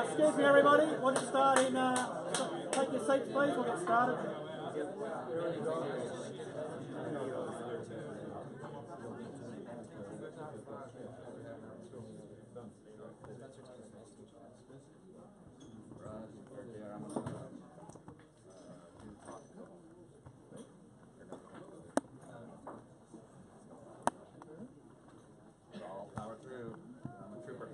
Excuse me, everybody. We'll just start in. Take your seats, please. We'll get started. All power through. I'm a trooper.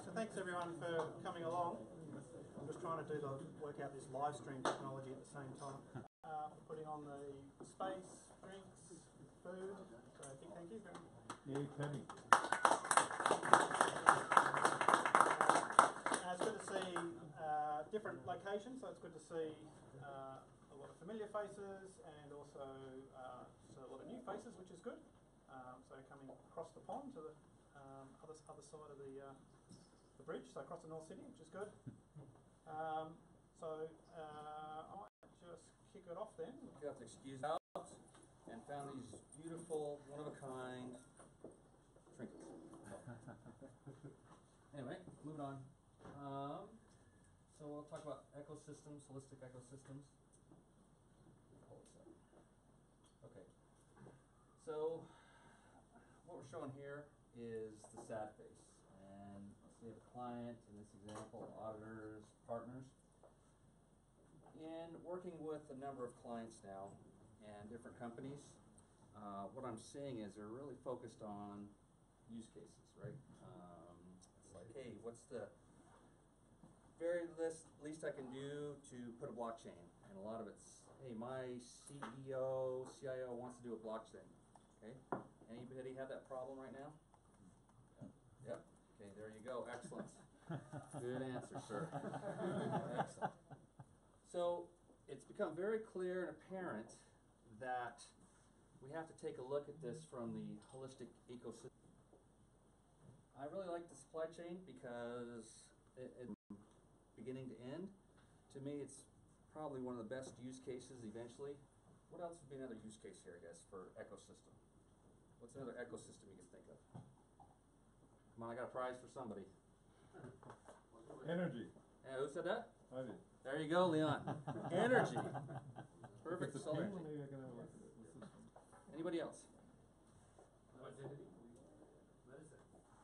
So thanks everyone for coming along. I'm just trying to work out this live stream technology at the same time. Putting on the space, drinks, food. So big thank you. Yeah, Penny. It's good to see different locations, so it's good to see a lot of familiar faces and also so a lot of new faces, which is good. So coming across the pond to the other side of the bridge, so across the North City, which is good. I might just kick it off then. You have to excuse out and found these beautiful, one-of-a-kind trinkets. Anyway, moving on. So we'll talk about ecosystems, holistic ecosystems. Pull this up. Okay. So what we're showing here is the sad face. And let's say a client, in this example, auditors, partners. In working with a number of clients now and different companies, what I'm seeing is they're really focused on use cases, right? It's like, hey, what's the very least I can do to put a blockchain? And a lot of it's, hey, my CEO, CIO wants to do a blockchain. Okay, anybody have that problem right now? Yep. Okay, there you go. Excellent. Good answer, sir. Excellent. So it's become very clear and apparent that we have to take a look at this from the holistic ecosystem. I really like the supply chain because it beginning to end. To me, it's probably one of the best use cases eventually. What else would be another use case here, I guess, for ecosystem? What's another ecosystem you can think of? Come on, I got a prize for somebody. Energy. Yeah, who said that? I did. There you go, Leon. Energy. Perfect. If it's a Solar pain, energy. maybe I can have a look at it. What's this one? Anybody else? Medicine.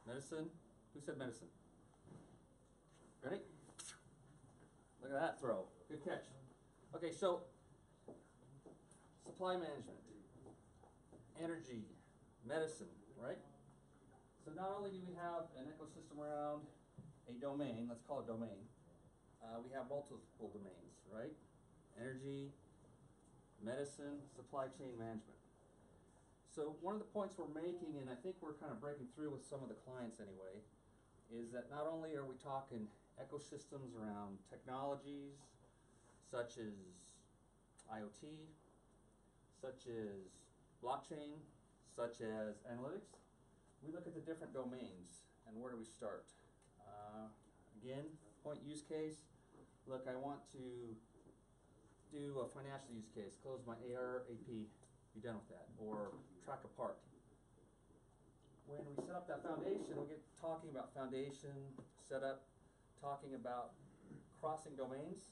Medicine? Who said medicine? Ready? Look at that throw. Good catch. Okay, so supply management, energy, medicine, right? So not only do we have an ecosystem around a domain, let's call it domain, we have multiple domains, right? Energy, medicine, supply chain management. So one of the points we're making, and I think we're kind of breaking through with some of the clients anyway, is that not only are we talking ecosystems around technologies such as IoT, such as blockchain, such as analytics, we look at the different domains and where do we start? Again, point use case, look, I want to do a financial use case, close my AR, AP, be done with that, or track a part. When we set up that foundation, we get talking about foundation, setup, talking about crossing domains,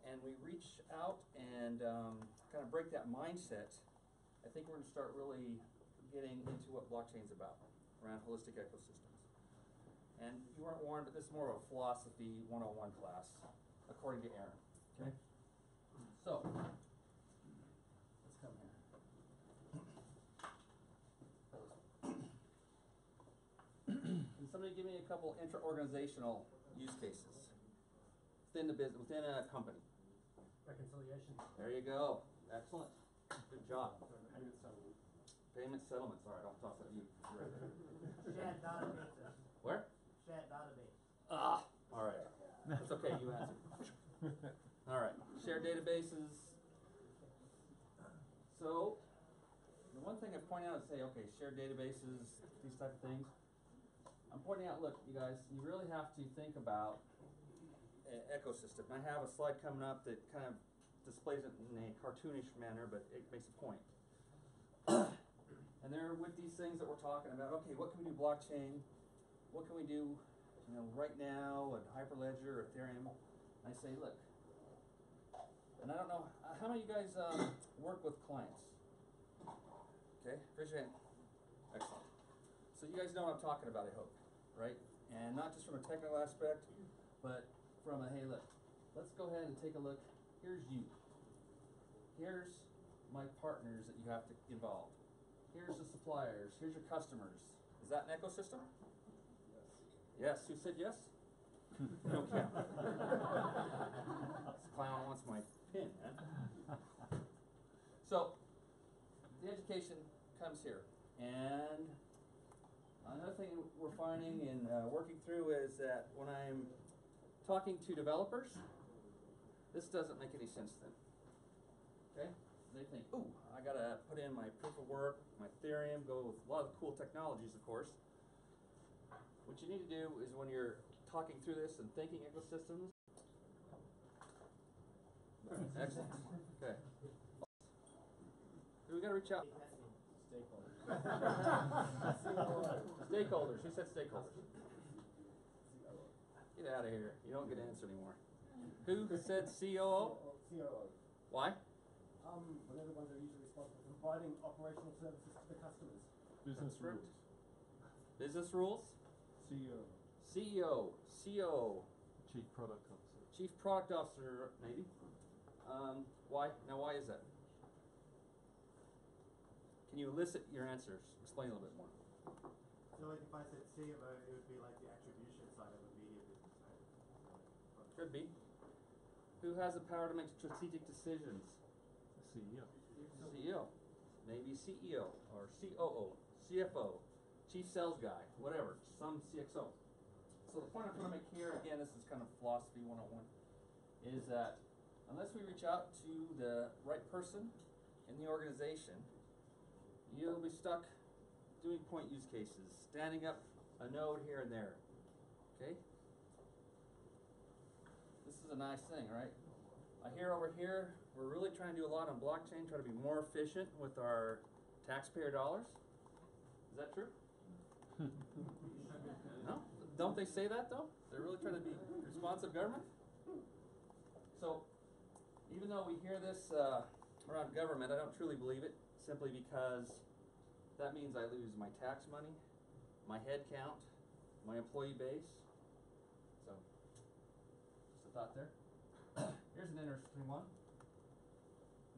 and we reach out and kind of break that mindset. I think we're going to start really getting into what blockchain's about around holistic ecosystems. And you weren't warned, but this is more of a philosophy 101 class, according to Aaron. Okay? So, let's come here. Can somebody give me a couple intra-organizational use cases within the business, within a company? Reconciliation. There you go. Excellent. Good job. Payment settlement. Payment settlements. All right, I'll toss that to you. You're right there. Shared databases. Where? Shared database. Ah. All right. That's okay. You answered. All right. Shared databases. So, the one thing I point out is say, okay, shared databases, these type of things. I'm pointing out, look, you guys, you really have to think about an ecosystem. I have a slide coming up that kind of displays it in a cartoonish manner, but it makes a point. And there, with these things that we're talking about, okay, what can we do blockchain? What can we do, you know, right now at Hyperledger or Ethereum? I say, look, and I don't know, how many of you guys work with clients? Okay, raise your hand. Excellent. So you guys know what I'm talking about, I hope, right? And not just from a technical aspect, but from a, hey, look, let's go ahead and take a look. Here's you. Here's my partners that you have to involve. Here's the suppliers. Here's your customers. Is that an ecosystem? Yes. Yes. Who said yes? No count. This clown wants my pin, man. So, the education comes here. And another thing we're finding and working through is that when I'm talking to developers, this doesn't make any sense to them. Okay? They think, ooh, I gotta put in my proof of work, my Ethereum, go with a lot of cool technologies, of course. What you need to do is when you're talking through this and thinking ecosystems. Excellent. Okay. Do we gotta reach out? Stakeholders. Who said stakeholders? Get out of here. You don't get to answer anymore. Who said COO? COO. Why? They're the ones that are usually responsible for providing operational services to the customers. Business Correct. rules. Business rules? CEO. CEO. COO. Chief Product Officer. Chief Product Officer, maybe. Why? Now, why is that? Can you elicit your answers? Explain a little bit more. So like if I said CMO, it would be like the attribution side of a media business, right? Could be. Who has the power to make strategic decisions? CEO. CEO. Maybe CEO or COO, CFO, Chief Sales Guy, whatever, some CXO. So the point I'm trying to make here, again, this is kind of philosophy 101, is that unless we reach out to the right person in the organization, you'll be stuck doing point use cases, standing up a node here and there. Okay? This is a nice thing, right? I hear over here, we're really trying to do a lot on blockchain, try to be more efficient with our taxpayer dollars. Is that true? No? Don't they say that though? They're really trying to be responsive government? So, even though we hear this around government, I don't truly believe it, simply because that means I lose my tax money, my head count, my employee base. So, just a thought there. Here's an interesting one.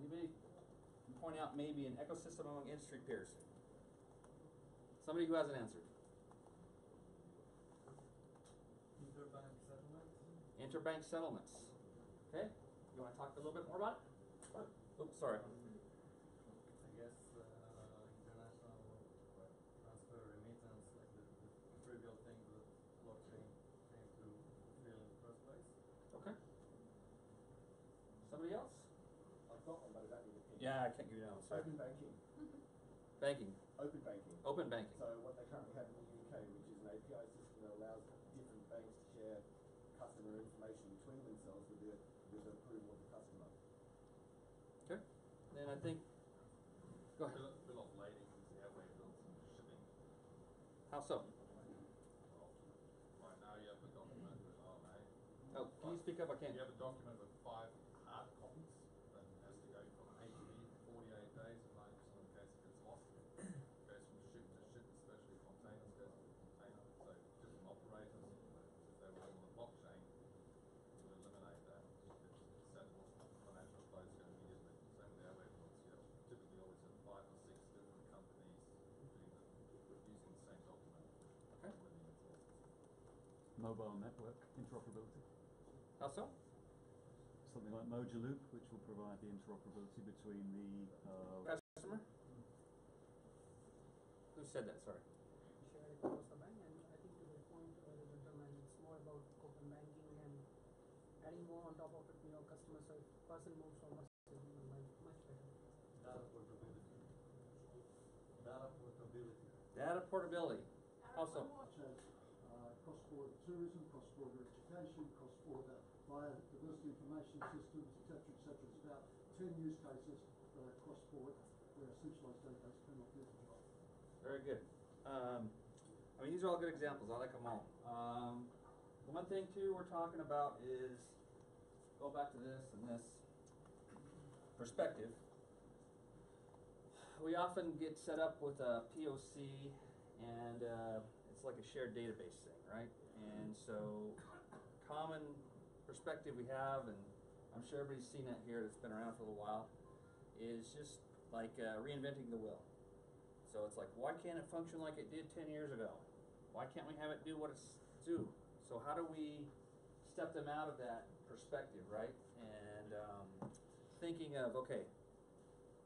Anybody can point out maybe an ecosystem among industry peers? Somebody who hasn't answered. Interbank settlements? Interbank settlements. Okay? You want to talk a little bit more about it? Oops, sorry. I guess international transfer remittance, like the trivial thing that blockchain came to feel in the first place. Okay. Somebody else? I've got one, but I don't need a pin. Yeah, I can't give you that one. Sorry. Open banking. Banking. Open banking. Open banking. So what they currently have in the UK, which is an API system that allows different banks to share customer information between themselves with the approval of the customer. Okay. Then I think. Go ahead. Bill of lading is airway bills and shipping. How so? Right now you have a document with Oh, can you speak up? I can't. You have a document with 5 hard copies that has to go from A to B for 48 days, and 90% of the cases gets lost. It goes from ship to ship, especially containers goes to container. So different operators, if they were on the blockchain, to eliminate that, it settles financial flows go immediately. Same with the airway bills. You have typically always have 5 or 6 different companies using the same document. Okay. Mobile network interoperability. How so? Something like Mojaloop, which will provide the interoperability between the Customer? Who said that? Sorry. Share it across the bank, and I think to the point the gentleman, it's more about open banking and adding more on top of it, customer service, person moves from us is much better. Data portability. Data portability. Data portability. How so? Such as cross-border tourism, cross-border education, cross-border biodiversity information systems, etc., etc. It's about 10 use cases that are cross-border where a centralized database cannot do the job. Very good. I mean, these are all good examples. I like them all. The one thing, too, we're talking about is, go back to this and this perspective. We often get set up with a POC, and it's like a shared database thing, right? And so, common perspective we have, and I'm sure everybody's seen that here that's been around for a little while, is just like reinventing the wheel. So it's like, why can't it function like it did 10 years ago? Why can't we have it do what it's due? So how do we step them out of that perspective, right? And thinking of, okay,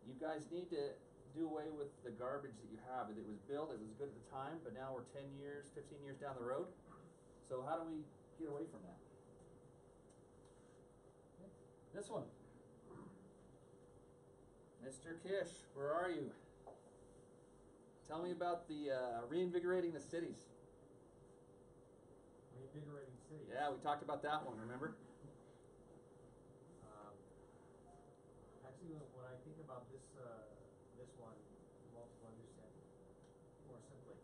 you guys need to do away with the garbage that you have. It was built, it was good at the time, but now we're 10 years, 15 years down the road. So how do we get away from that? Okay. This one. Mr. Kish, where are you? Tell me about the Reinvigorating the Cities. Reinvigorating cities. Yeah, we talked about that one, remember? Actually, when I think about this one, multiple understand more simply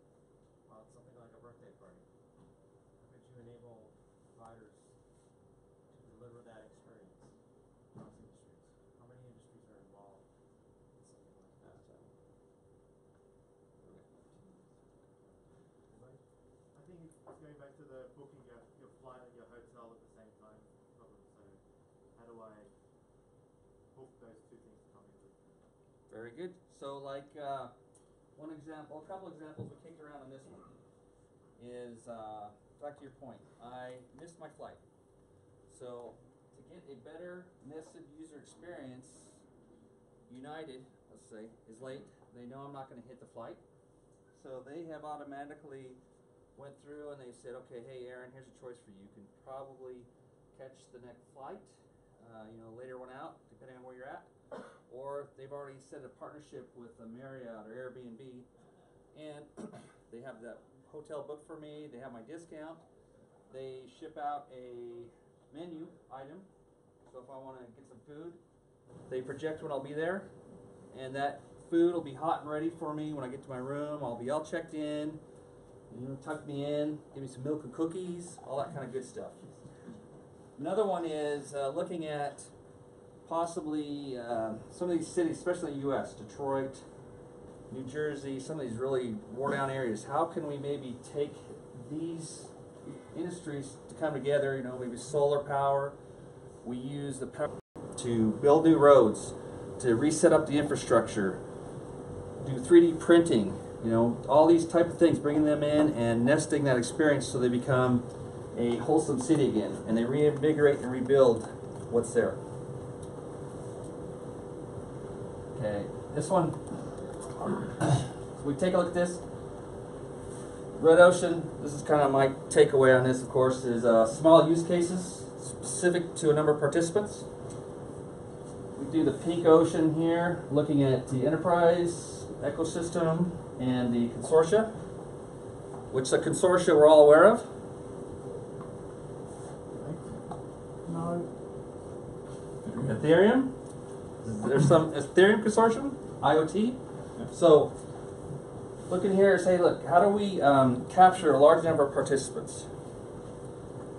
about something like a birthday party. How could you enable providers to deliver that experience across industries? How many industries are involved in something like that? I think it's going back to the booking your flight and your hotel at the same time problem. So how do I book those two things conveniently? Very good. So like one example, a couple examples we kicked around on this one is, back to your point, I missed my flight. So to get a better missed user experience, United, let's say, is late. They know I'm not going to hit the flight. So they have automatically went through and they said, okay, hey Aaron, here's a choice for you. You can probably catch the next flight, later one out, depending on where you're at. or they've already set a partnership with a Marriott or Airbnb, and they have that hotel booked for me, they have my discount, they ship out a menu item, so if I want to get some food, they project when I'll be there, and that food will be hot and ready for me when I get to my room. I'll be all checked in, tuck me in, give me some milk and cookies, all that kind of good stuff. Another one is looking at possibly some of these cities, especially in the U.S., Detroit, New Jersey, some of these really wore-down areas. How can we maybe take these industries to come together, maybe solar power, we use the power to build new roads, to reset up the infrastructure, do 3D printing, all these type of things, bringing them in and nesting that experience so they become a wholesome city again, and they reinvigorate and rebuild what's there. Okay, this one, so we take a look at this. Red Ocean, this is kind of my takeaway on this, of course, is small use cases specific to a number of participants. We do the pink ocean here, looking at the enterprise, ecosystem, and the consortia, which the consortia we're all aware of. No. Ethereum. There's some Ethereum consortium, IoT. So look in here and say, look, how do we capture a large number of participants?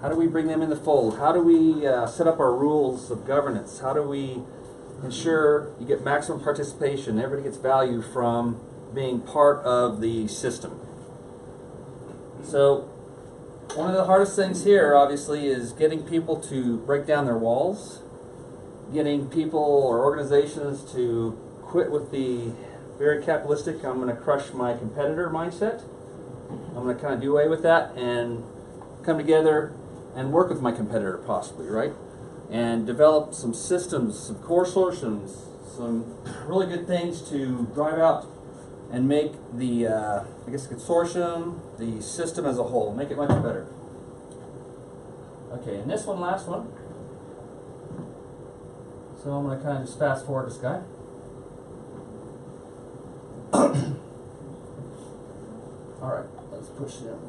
How do we bring them in the fold? How do we set up our rules of governance? How do we ensure you get maximum participation, everybody gets value from being part of the system? So one of the hardest things here, obviously, is getting people to break down their walls, getting people or organizations to quit with the very capitalistic, I'm going to crush my competitor mindset. I'm going to kind of do away with that and come together and work with my competitor, possibly, right? And develop some systems, some core solutions, some really good things to drive out and make the, consortium, the system as a whole, make it much better. Okay, and this one, last one. So I'm going to kind of just fast forward this guy. Alright, let's push it up.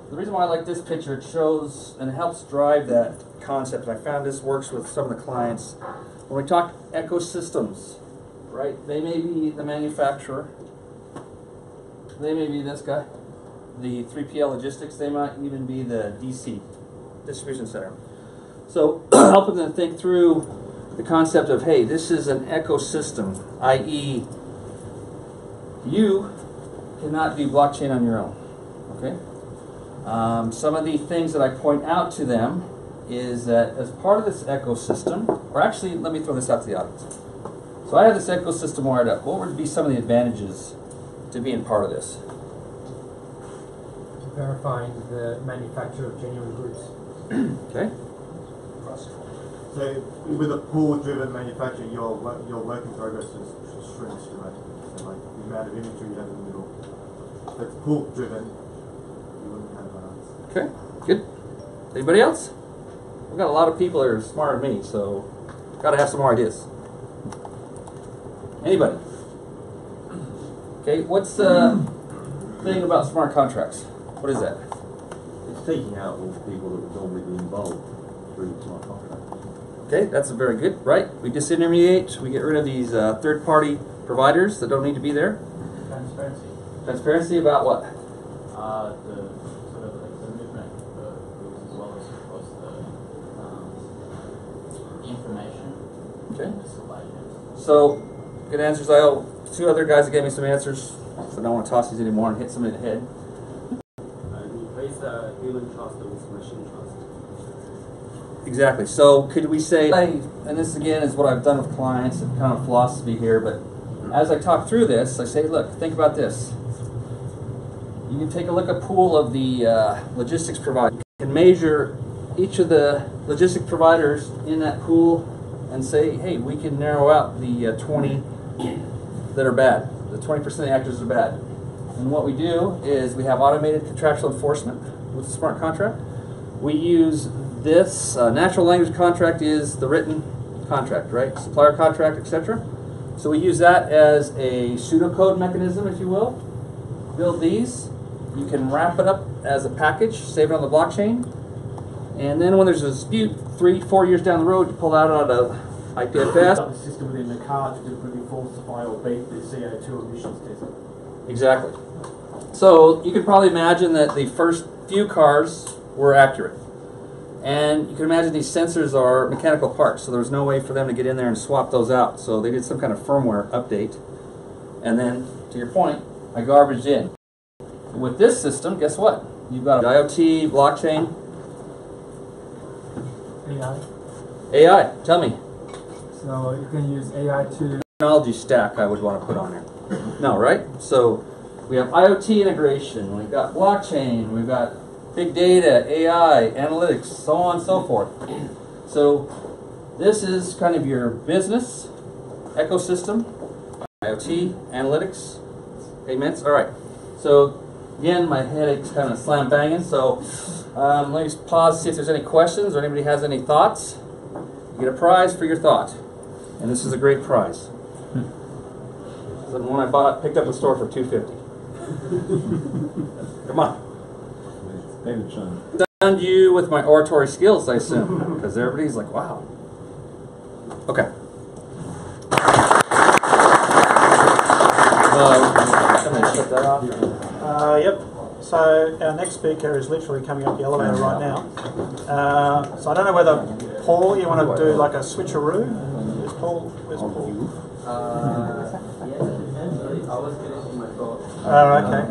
The reason why I like this picture, it shows and it helps drive that concept. And I found this works with some of the clients. When we talk ecosystems, right, they may be the manufacturer, they may be this guy, the 3PL logistics, they might even be the DC, distribution center. So helping them think through the concept of, hey, this is an ecosystem, i.e. you cannot do blockchain on your own, okay? Some of the things that I point out to them is that as part of this ecosystem, or actually, let me throw this out to the audience. So I have this ecosystem wired up. What would be some of the advantages to being part of this? Verifying the manufacture of genuine goods. Okay. So with a pool-driven manufacturing, your work in progress just shrinks dramatically. So like the amount of inventory you have in the middle. If it's pool-driven, you wouldn't have balance. Okay, good. Anybody else? We've got a lot of people that are smarter than me, so got to have some more ideas. Anybody? Okay, what's the thing about smart contracts? What is that? It's taking out all the people that would normally be involved through smart contracts. Okay, that's very good, right? We disintermediate, we get rid of these third-party providers that don't need to be there. Transparency. Transparency about what? The sort of like the movement of goods as well as of course the information. Okay. The supply chain. So, good answers. I owe two other guys that gave me some answers, so I don't want to toss these anymore and hit somebody in the head. Replace the human trust with machine trust. Exactly. So could we say, and this again is what I've done with clients and kind of philosophy here, but as I talk through this, I say, look, think about this. You can take a look at a pool of the logistics providers. You can measure each of the logistic providers in that pool and say, hey, we can narrow out the 20 that are bad. The 20% of the actors are bad. And what we do is we have automated contractual enforcement with the smart contract. We use this natural language contract is the written contract, right? Supplier contract, etc. So we use that as a pseudocode mechanism, if you will. Build these. You can wrap it up as a package, save it on the blockchain, and then when there's a dispute 3-4 years down the road, you pull that out of IPFS. The system within the car to deliberately falsify or beat the CO2 emissions test. Exactly. So you could probably imagine that the first few cars were accurate. And you can imagine these sensors are mechanical parts, so there was no way for them to get in there and swap those out. So they did some kind of firmware update. And then, to your point, I garbaged in. With this system, guess what? You've got IoT, blockchain. AI, tell me. So you can use AI to... Technology stack I would want to put on there. No, right? So we have IoT integration, we've got blockchain, we've got big data, AI, analytics, so on and so forth. So this is kind of your business ecosystem, IoT, analytics, payments. All right. So again, my headache's kind of slam banging. So let me just pause, see if there's any questions or anybody has any thoughts. You get a prize for your thought, and this is a great prize. The one I bought, picked up at the store for $2.50. Come on. Stunned you with my oratory skills, I assume, because everybody's like, "Wow." Okay. I'm gonna shut that off. Yep. So our next speaker is literally coming up the elevator right now. So I don't know whether, Paul, you want to do like a switcheroo? Where's Paul? I was finishing my thought. Oh, okay.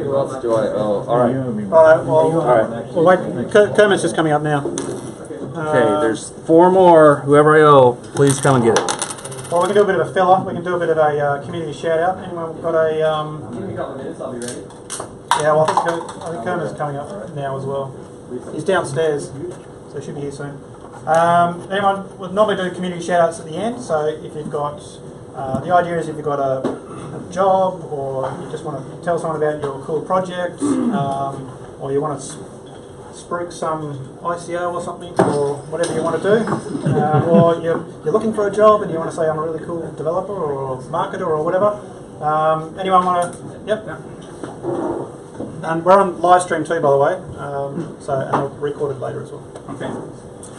Who else do I owe? All right. All right. Well, wait. Kermit's just coming up now. Okay, there's 4 more. Whoever I owe, please come and get it. Well, we can do a bit of a filler. We can do a bit of a community shout out. Anyone got a? Give me a couple of minutes. I'll be ready. Yeah, well, I think Kermit's coming up now as well. He's downstairs, so he should be here soon. Anyone would normally do community shout outs at the end. So if you've got, the idea is if you've got a job, or you just want to tell someone about your cool project, or you want to spruik some ICO or something, or whatever you want to do, or you're looking for a job and you want to say I'm a really cool developer or marketer or whatever. Anyone want to? Yep. And we're on live stream too, by the way. And I'll record it later as well. Okay.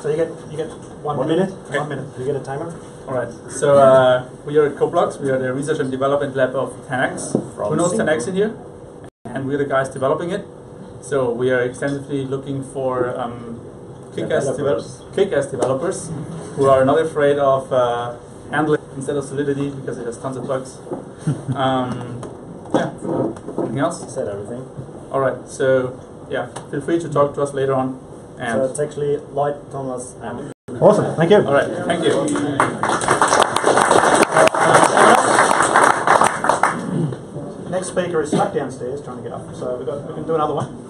So you get 1 minute. Okay. 1 minute. You get a timer. All right. So we are at CoBlocks. We are the research and development lab of 10x. Who knows 10x in here? And we're the guys developing it. So we are extensively looking for kick-ass developers who are not afraid of handling instead of Solidity because it has tons of bugs. Yeah. Anything else? You said everything. All right. So yeah, feel free to talk to us later on. And So it's actually Light, Thomas, and... Awesome. Thank you. all right. Thank you. Next speaker is stuck downstairs trying to get up, so we can do another one.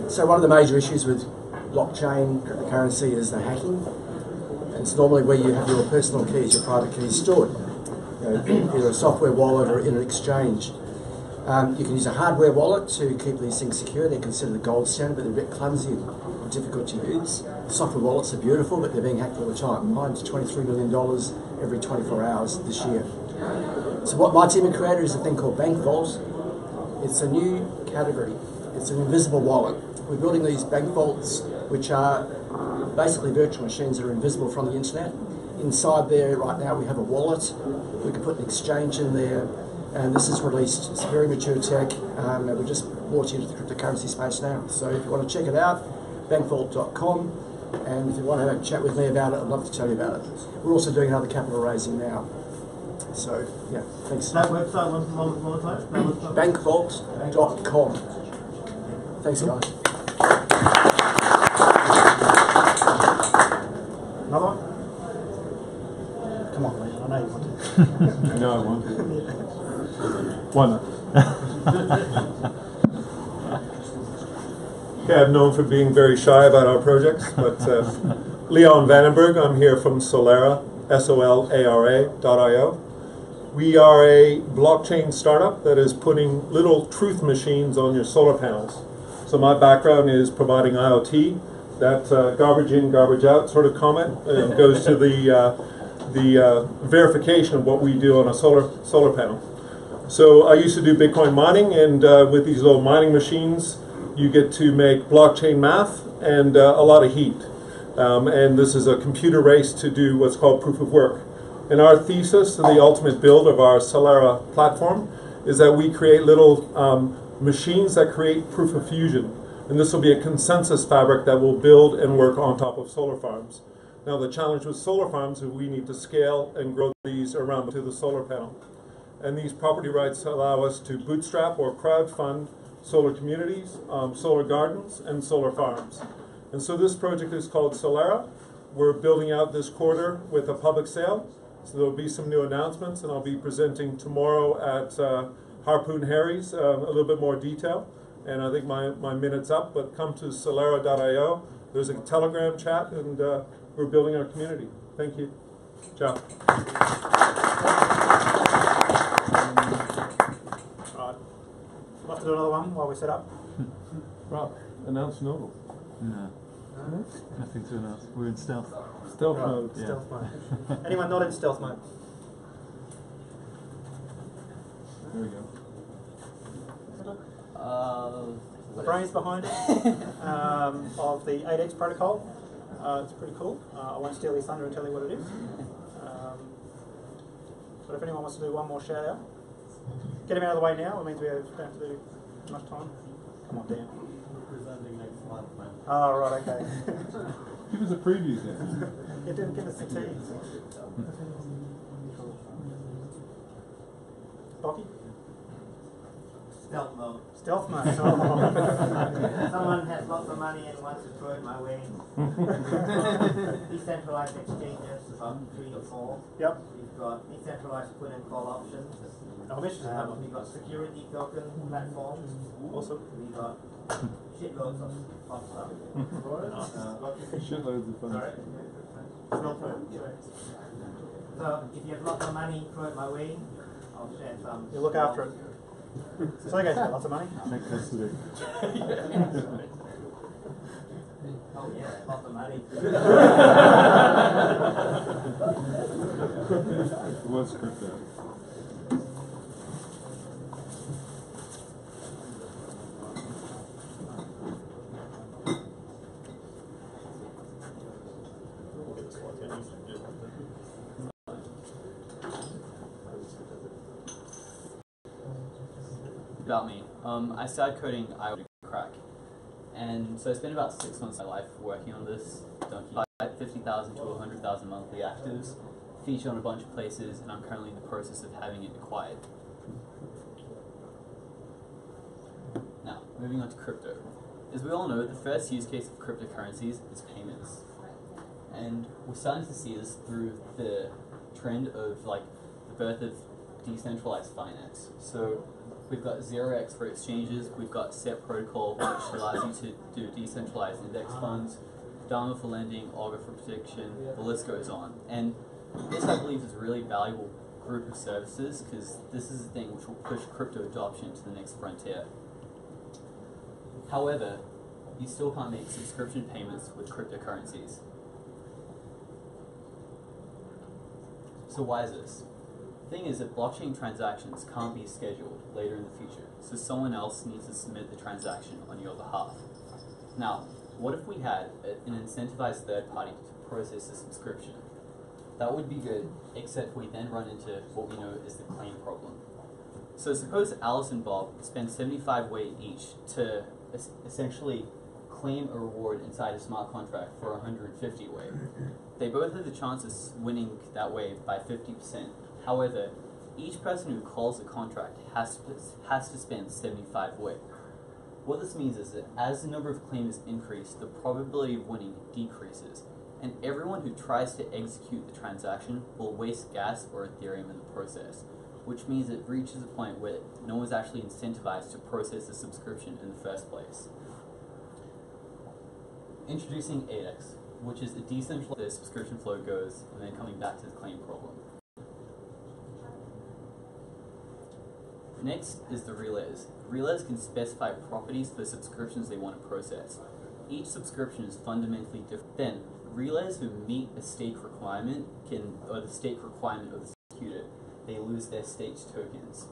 So one of the major issues with blockchain cryptocurrency is the hacking. It's normally where you have your personal keys, your private keys stored, either a software wallet or in an exchange. You can use a hardware wallet to keep these things secure. They're considered the gold standard, but they're a bit clumsy and difficult to use. Software wallets are beautiful, but they're being hacked all the time. Mine's $23 million every 24 hours this year. So what my team have created is a thing called Bank Vault. It's a new category. It's an invisible wallet. We're building these bank vaults, which are basically virtual machines that are invisible from the internet. Inside there right now we have a wallet. We can put an exchange in there, and this is released. It's very mature tech. We're just launching into the cryptocurrency space now. So if you want to check it out, bankvault.com, and if you want to have a chat with me about it, I'd love to tell you about it. We're also doing another capital raising now. So yeah, thanks. That website, one more time. Bankvault.com. Thanks, guys. Another one? Come on, Lee. I know you want to. No, I won't. Why not? Okay, I'm known for being very shy about our projects, but Leon Vandenberg, I'm here from Solara, SOLARA.io. We are a blockchain startup that is putting little truth machines on your solar panels. So my background is providing IoT. That garbage in, garbage out sort of comment goes to the verification of what we do on a solar panel. So I used to do Bitcoin mining, and with these little mining machines, you get to make blockchain math and a lot of heat. And this is a computer race to do what's called proof of work. And our thesis, the ultimate build of our Solera platform, is that we create little machines that create proof of fusion. And this will be a consensus fabric that will build and work on top of solar farms. Now the challenge with solar farms is we need to scale and grow these around to the solar panel. And these property rights allow us to bootstrap or crowdfund solar communities, solar gardens, and solar farms. And so this project is called Solera. We're building out this quarter with a public sale. So there'll be some new announcements, and I'll be presenting tomorrow at Harpoon Harry's a little bit more detail. And I think my minute's up, but come to solera.io. There's a Telegram chat, and we're building our community. Thank you. Ciao. Right. We'll have to do another one while we set up. Right. Announce nodal. No. Nothing to announce. We're in stealth. Stealth Right. mode. Yeah. Stealth mode. Anyone not in stealth mode? There we go. The brains behind it of the 8x protocol. It's pretty cool. I won't steal his thunder and tell you what it is. But if anyone wants to do one more shout out, get him out of the way now. It means we don't have to do much time. Come on, Dan. We're presenting next month, man. Oh, right, okay. Give us a preview then. You didn't give us the tease. Bocky? Stealth mode. Stealth mode. Oh. Someone has lots of money and wants to throw it my way. Decentralized exchanges, about 3 or 4. Yep. We've got decentralized put and call options. We've got security token platforms. Awesome. We've got shitloads of fun stuff. Shitloads of fun. So if you have lots of money, throw it my way. I'll share some. You look after it. So they guys got lots of money. Make this look. Oh yeah, lots of money. What's crypto? About me. I started coding IoT crack, and so I spent about 6 months of my life working on this donkey. 50,000 to 100,000 monthly actives, featured on a bunch of places, and I'm currently in the process of having it acquired. Now, moving on to crypto. As we all know, the first use case of cryptocurrencies is payments, and we're starting to see this through the trend of the birth of decentralized finance. So we've got 0x for exchanges, we've got SET protocol, which allows you to do decentralized index funds, Dharma for lending, Augur for prediction, the list goes on. And this, I believe, is a really valuable group of services, because this is the thing which will push crypto adoption to the next frontier. However, you still can't make subscription payments with cryptocurrencies. So why is this? The thing is that blockchain transactions can't be scheduled later in the future, so someone else needs to submit the transaction on your behalf. Now, what if we had an incentivized third party to process the subscription? That would be good, except we then run into what we know is the claim problem. So suppose Alice and Bob spend 75 Wei each to essentially claim a reward inside a smart contract for 150 Wei. They both have the chance of winning that way by 50%. However, each person who calls the contract has to spend 75 Wei. What this means is that as the number of claims increase, the probability of winning decreases, and everyone who tries to execute the transaction will waste gas or Ethereum in the process, which means it reaches a point where no one's actually incentivized to process the subscription in the first place. Introducing 8x, which is a decentralized subscription flow goes, and then coming back to the claim problem. Next is the relays. Relays can specify properties for subscriptions they want to process. Each subscription is fundamentally different. Then, relays who meet a stake requirement or the stake requirement of the executor, they lose their staked tokens.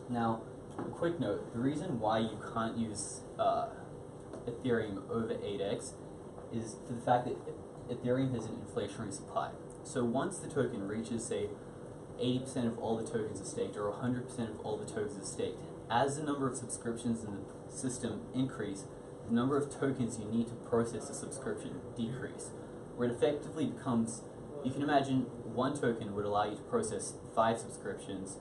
Now, a quick note, the reason why you can't use Ethereum over 8x is for the fact that Ethereum has an inflationary supply. So once the token reaches, say, 80% of all the tokens are staked or 100% of all the tokens are staked, as the number of subscriptions in the system increase, the number of tokens you need to process a subscription decrease, where it effectively becomes, you can imagine one token would allow you to process 5 subscriptions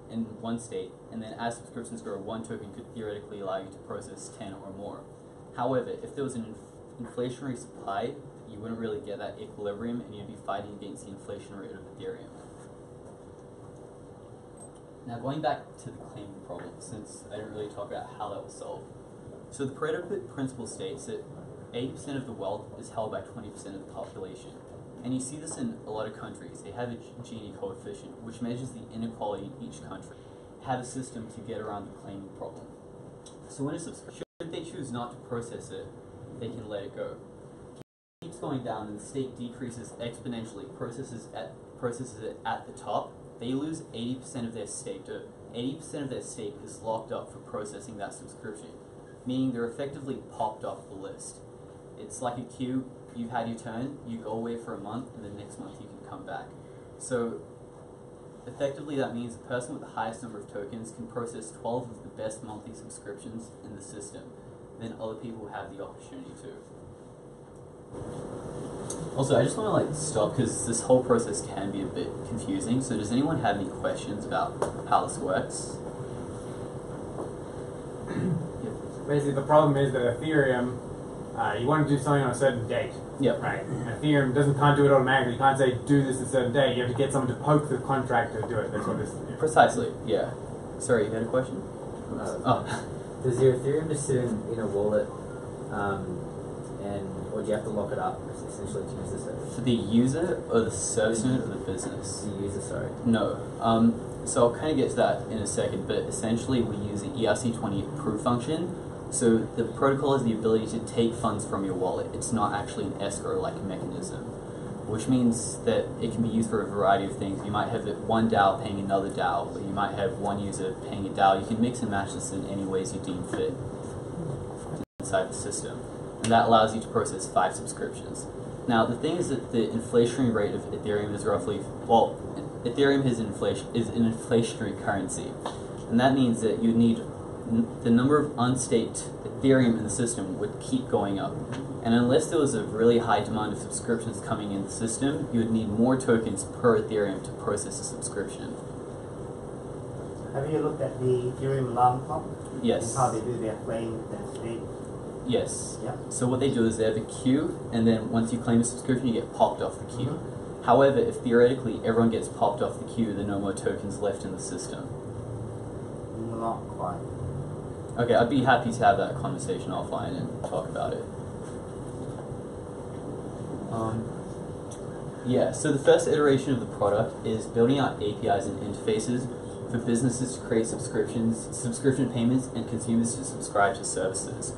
in one state, and then as subscriptions grow, one token could theoretically allow you to process 10 or more. However, if there was an inflationary supply, you wouldn't really get that equilibrium and you'd be fighting against the inflation rate of Ethereum. Now going back to the claiming problem, since I didn't really talk about how that was solved. So the Pareto principle states that 80% of the wealth is held by 20% of the population. And you see this in a lot of countries. They have a Gini coefficient, which measures the inequality in each country. Have a system to get around the claiming problem. So when a subscription, should they choose not to process it, they can let it go. It keeps going down and the stake decreases exponentially, processes it at the top. They lose 80% of their stake. 80% of their stake is locked up for processing that subscription, meaning they're effectively popped off the list. It's like a queue. You've had your turn, you go away for a month, and the next month you can come back. So effectively that means the person with the highest number of tokens can process 12 of the best monthly subscriptions in the system. Then other people have the opportunity to. Also, I just want to stop because this whole process can be a bit confusing. So does anyone have any questions about how this works? Basically, the problem is that Ethereum, you want to do something on a certain date. Yep. Right. And Ethereum can't do it automatically. You can't say do this at a certain date. You have to get someone to poke the contract to do it. That's what this. Yeah. Precisely. Yeah. Sorry, you had a question? Does your Ethereum just sit in a wallet, or do you have to lock it up essentially to use the service? For the user or the service node or the business? The user, sorry. No. So I'll kind of get to that in a second, but essentially we use the ERC20 approve function. So the protocol has the ability to take funds from your wallet. It's not actually an escrow-like mechanism, which means that it can be used for a variety of things. You might have one DAO paying another DAO, or you might have one user paying a DAO. You can mix and match this in any ways you deem fit inside the system. And that allows you to process 5 subscriptions. Now, the thing is that the inflationary rate of Ethereum is roughly, well, Ethereum is an inflationary currency. And that means that you need the number of unstaked Ethereum in the system would keep going up. And unless there was a really high demand of subscriptions coming in the system, you would need more tokens per Ethereum to process a subscription. Have you looked at the Ethereum alarm clock? Yes. And how they do their claim and stake? Yes. Yeah. So what they do is they have a queue, and then once you claim a subscription, you get popped off the queue. However, if theoretically everyone gets popped off the queue, there are no more tokens left in the system. Not quite. Okay, I'd be happy to have that conversation offline and talk about it. Yeah, so the first iteration of the product is building out APIs and interfaces for businesses to create subscription payments, and consumers to subscribe to services.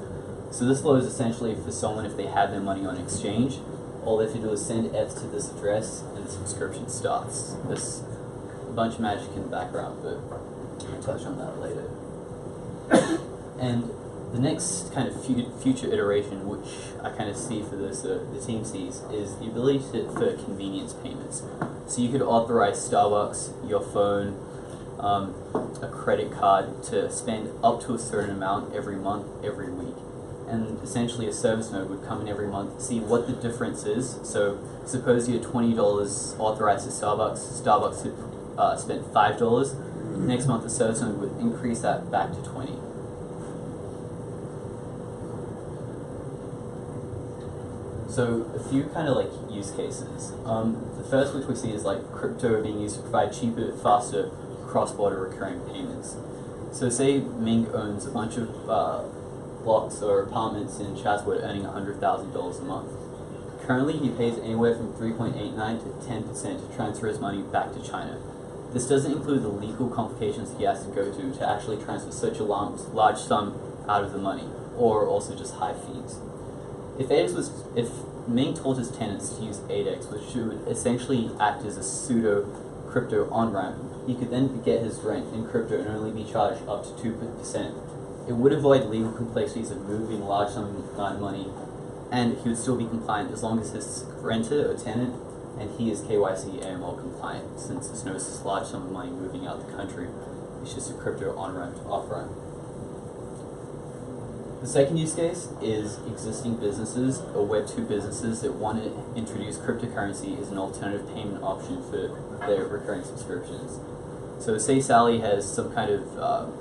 So this flow is essentially for someone, if they have their money on exchange, all they have to do is send ETH to this address and the subscription starts. There's a bunch of magic in the background, but I'll touch on that later. And the next kind of future iteration, which I kind of see for this, the team sees, is the ability for convenience payments. So you could authorize Starbucks, your phone, a credit card to spend up to a certain amount every month, every week. And essentially a service node would come in every month, see what the difference is. So suppose you had $20 authorized to Starbucks, Starbucks had spent $5. Next month the service node would increase that back to 20. So a few kind of use cases. The first which we see is crypto being used to provide cheaper, faster, cross-border recurring payments. So say Ming owns a bunch of blocks or apartments in Chatswood earning $100,000 a month. Currently he pays anywhere from 3.89 to 10% to transfer his money back to China. This doesn't include the legal complications he has to go to actually transfer such a large sum out of the money, or also just high fees. If Ming told his tenants to use 8x, which would essentially act as a pseudo crypto on-ramp, he could then get his rent in crypto and only be charged up to 2%. It would avoid legal complexities of moving large sums of money, and he would still be compliant as long as his renter or tenant and he is KYC AML compliant, since there's no such large sum of money moving out of the country. It's just a crypto on-ramp to off-ramp. The second use case is existing businesses or Web 2 businesses that want to introduce cryptocurrency as an alternative payment option for their recurring subscriptions. So say Sally has some kind of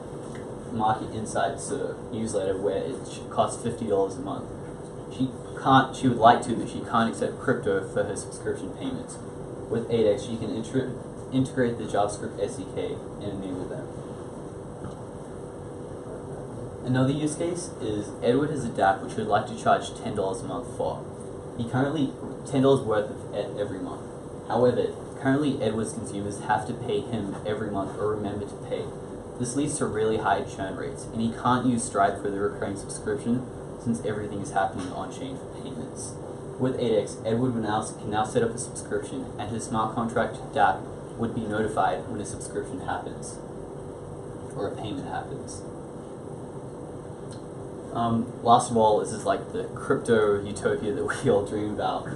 market insights newsletter where it costs $50 a month. She would like to, but she can't accept crypto for her subscription payments. With 8x, she can integrate the JavaScript SDK and enable them. Another use case is Edward has a DApp which would like to charge $10 a month for. He currently $10 worth of every month. However, currently Edward's consumers have to pay him every month or remember to pay. This leads to really high churn rates, and he can't use Stripe for the recurring subscription since everything is happening on-chain for payments. With 8x, Edward can now set up a subscription, and his smart contract DApp would be notified when a subscription happens, or a payment happens. Last of all, this is like the crypto utopia that we all dream about.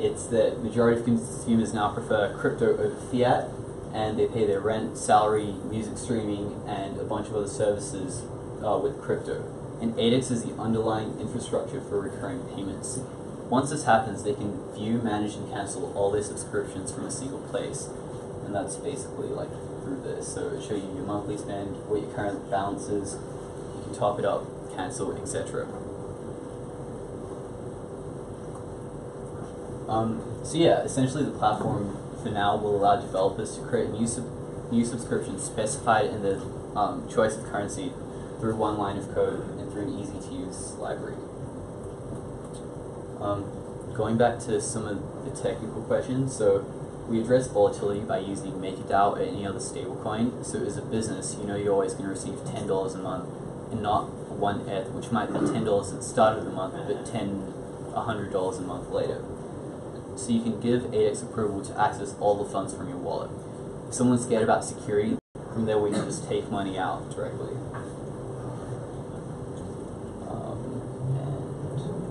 It's that majority of consumers now prefer crypto over fiat, and they pay their rent, salary, music streaming, and a bunch of other services with crypto. And 8x is the underlying infrastructure for recurring payments. Once this happens, they can view, manage, and cancel all their subscriptions from a single place. And that's basically like through this. So it'll show you your monthly spend, what your current balance is, you can top it up, cancel, etc. So yeah, essentially the platform for now will allow developers to create new subscriptions specified in the choice of currency through one line of code and through an easy-to-use library. Going back to some of the technical questions, so we address volatility by using MakerDAO or any other stablecoin. So as a business, you know you're always going to receive $10 a month and not one ETH, which might be $10 at the start of the month, but $100 a month later. So you can give 8x approval to access all the funds from your wallet. If someone's scared about security, from there we can just take money out directly.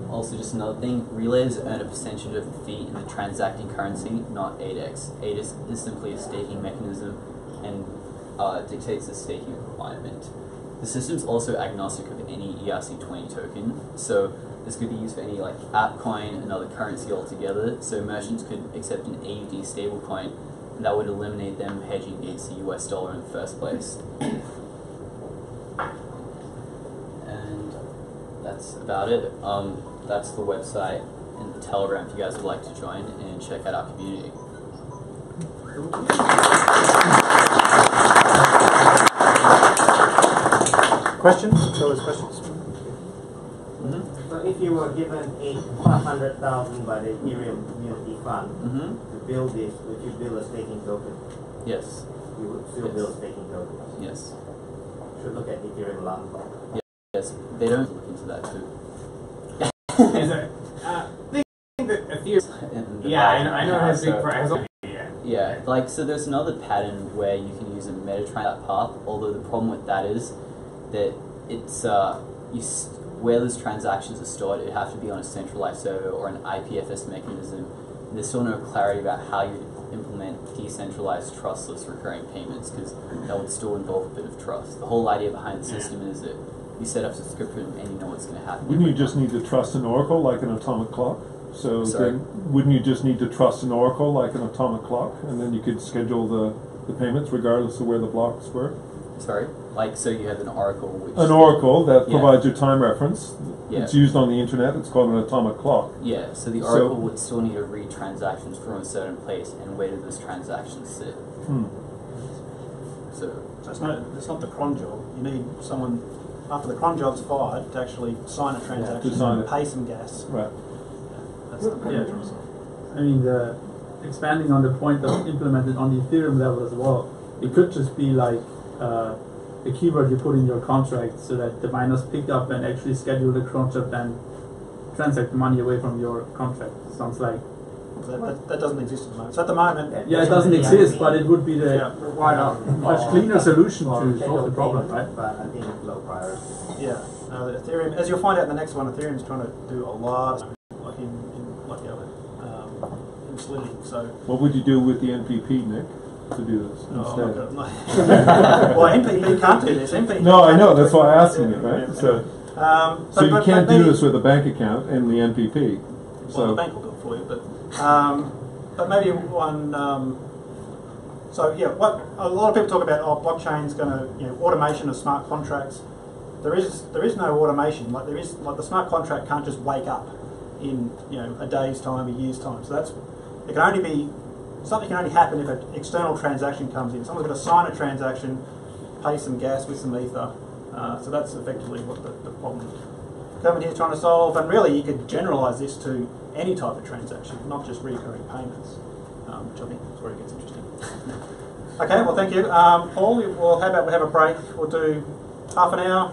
And also just another thing, relays earn a percentage of the fee in the transacting currency, not 8x. 8x is simply a staking mechanism and dictates the staking requirement. The system is also agnostic of any ERC20 token, so this could be used for any like app coin, another currency altogether, so merchants could accept an AUD stablecoin, and that would eliminate them hedging against the US dollar in the first place. And that's about it. That's the website and the Telegram if you guys would like to join and check out our community. Questions? So there's questions. So if you were given $500,000 by the Ethereum Community Fund to build this, would you build a staking token? Yes. You would still build a staking token? Yes. Should look at Ethereum Land. Yes, they don't look into that too. Think that Ethereum. Yeah, I know it has big price. Yeah, like so. There's another pattern where you can use a meta-transact path. Although the problem with that is that it's where those transactions are stored, it have to be on a centralized server or an IPFS mechanism. And there's still no clarity about how you implement decentralized trustless recurring payments, because that would still involve a bit of trust. The whole idea behind the system is that you set up subscription and you know what's going to happen. Wouldn't you just need to trust an oracle like an atomic clock? So then, wouldn't you just need to trust an oracle like an atomic clock, and then you could schedule the payments regardless of where the blocks were? Sorry? Like, so you have an oracle which... An oracle that provides your time reference. Yeah. It's used on the internet. It's called an atomic clock. Yeah, so the oracle would still need to read transactions from a certain place, and where do those transactions sit? So it's not the cron job. You need someone, after the cron job's fired, to actually sign a transaction and pay some gas. Right. I mean, expanding on the point of implemented on the Ethereum level as well, it could just be like a keyword you put in your contract so that the miners pick up and actually schedule the contract and transact money away from your contract. Sounds like. That doesn't exist at the moment. So at the moment, yeah, it doesn't exist, but it would be the why not? much cleaner solution to solve the problem, right? But I think it's low priority. Yeah, the Ethereum, as you'll find out in the next one, Ethereum is trying to do a lot, like in Solidity. So what would you do with the NPP, Nick, to do this instead? Well, NPP can't do this. NPP. No, I know. That's why I'm asking it, right? Yeah. So you can't do this with a bank account and the NPP. Well, the bank will do it for you, but maybe one. So yeah, what a lot of people talk about, blockchain's going to, automation of smart contracts. There is no automation. Like the smart contract can't just wake up in a day's time, a year's time. So something can only happen if an external transaction comes in. Someone's got to sign a transaction, pay some gas with some ether. So that's effectively what the problem Kermit here is trying to solve. And really, you could generalise this to any type of transaction, not just recurring payments, which I think is where it gets interesting. Okay, well, thank you. Paul, how about we have a break? We'll do half an hour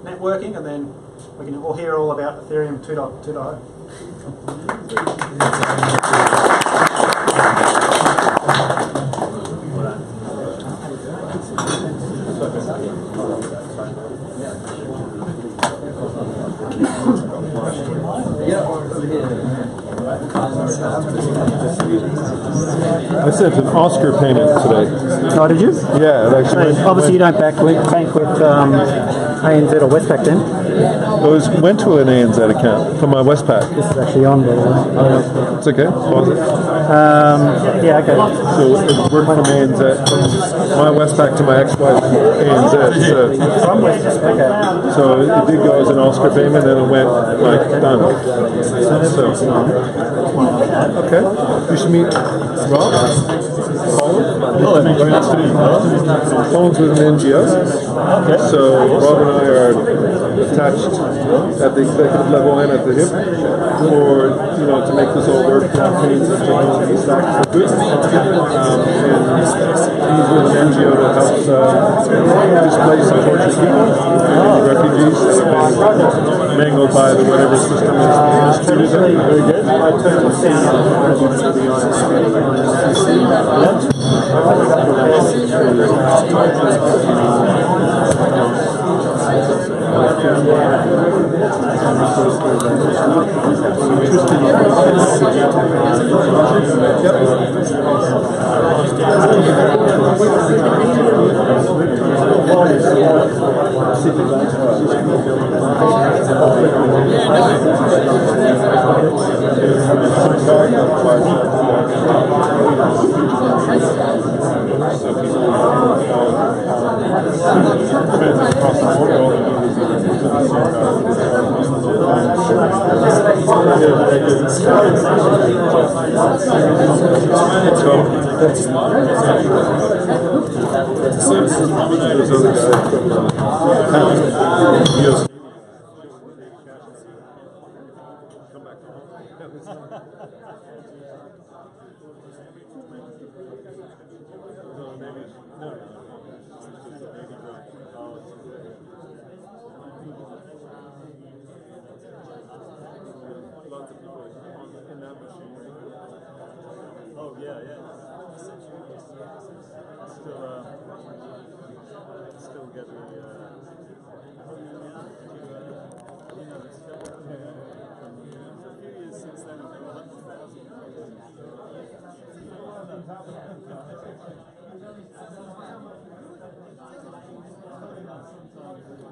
networking, and then we can all hear all about Ethereum 2.0. I sent an Oscar payment today. Oh, did you? Yeah, it actually. Obviously, you don't bank with ANZ or Westpac then? It went to an ANZ account from my Westpac. This is actually on, by the way. It's okay. Pause it. Yeah, okay. So it worked from ANZ, from my Westpac to my ex-wife ANZ. From Westpac, okay. So it did go as an Oscar payment, and it went like done. So, okay. You should meet Rob. Hello, very nice to meet you. Colin's with an NGO. So Rob and I are attached at the executive level and at the hip for to make this all work, blockchains and technology stacks for good. And he's with an NGO that helps displaced unfortunate people, refugees that have been mangled by the whatever system is instituted. Very good. Oh yeah. Still get the. A few years since then, there were 100,000.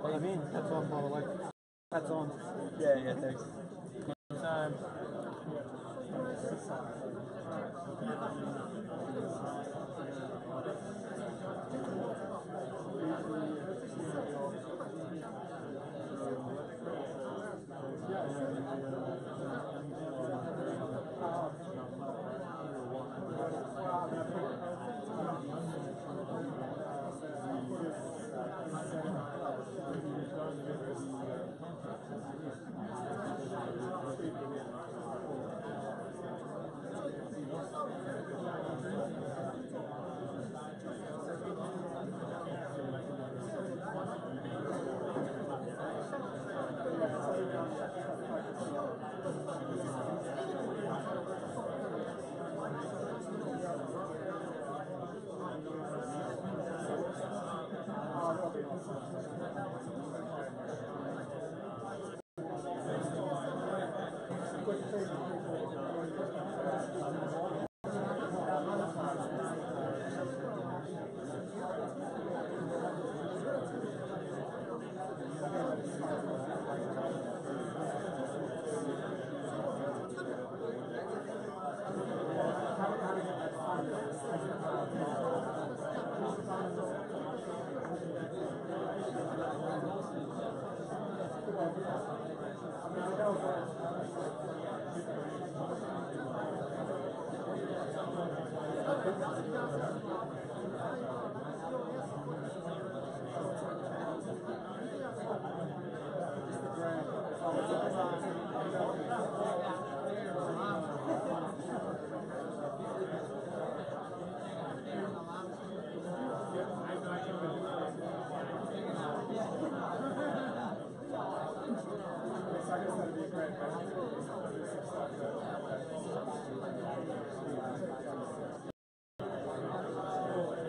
What do you mean? That's on, by the way. That's on. Yeah, thanks. Cool.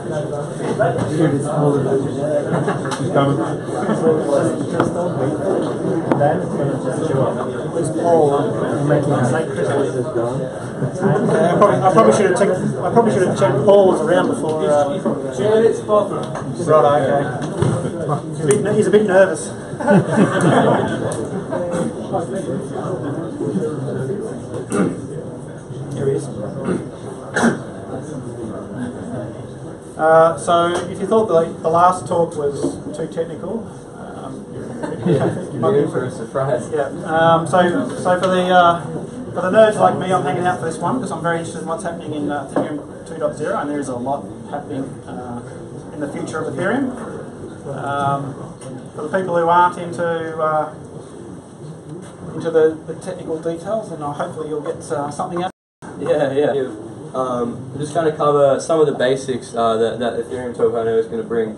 She's coming. It's Paul making a sacred. I probably should have checked Paul was around before. Right, okay. He's a bit nervous. Here he is. So, if you thought the last talk was too technical, you might be for a surprise. Yeah. So for the nerds like me, I'm hanging out for this one because I'm very interested in what's happening in Ethereum 2.0, and there is a lot happening in the future of Ethereum. For the people who aren't into the technical details, then hopefully you'll get something out. Yeah. Just kind of cover some of the basics that Ethereum 2.0 is going to bring.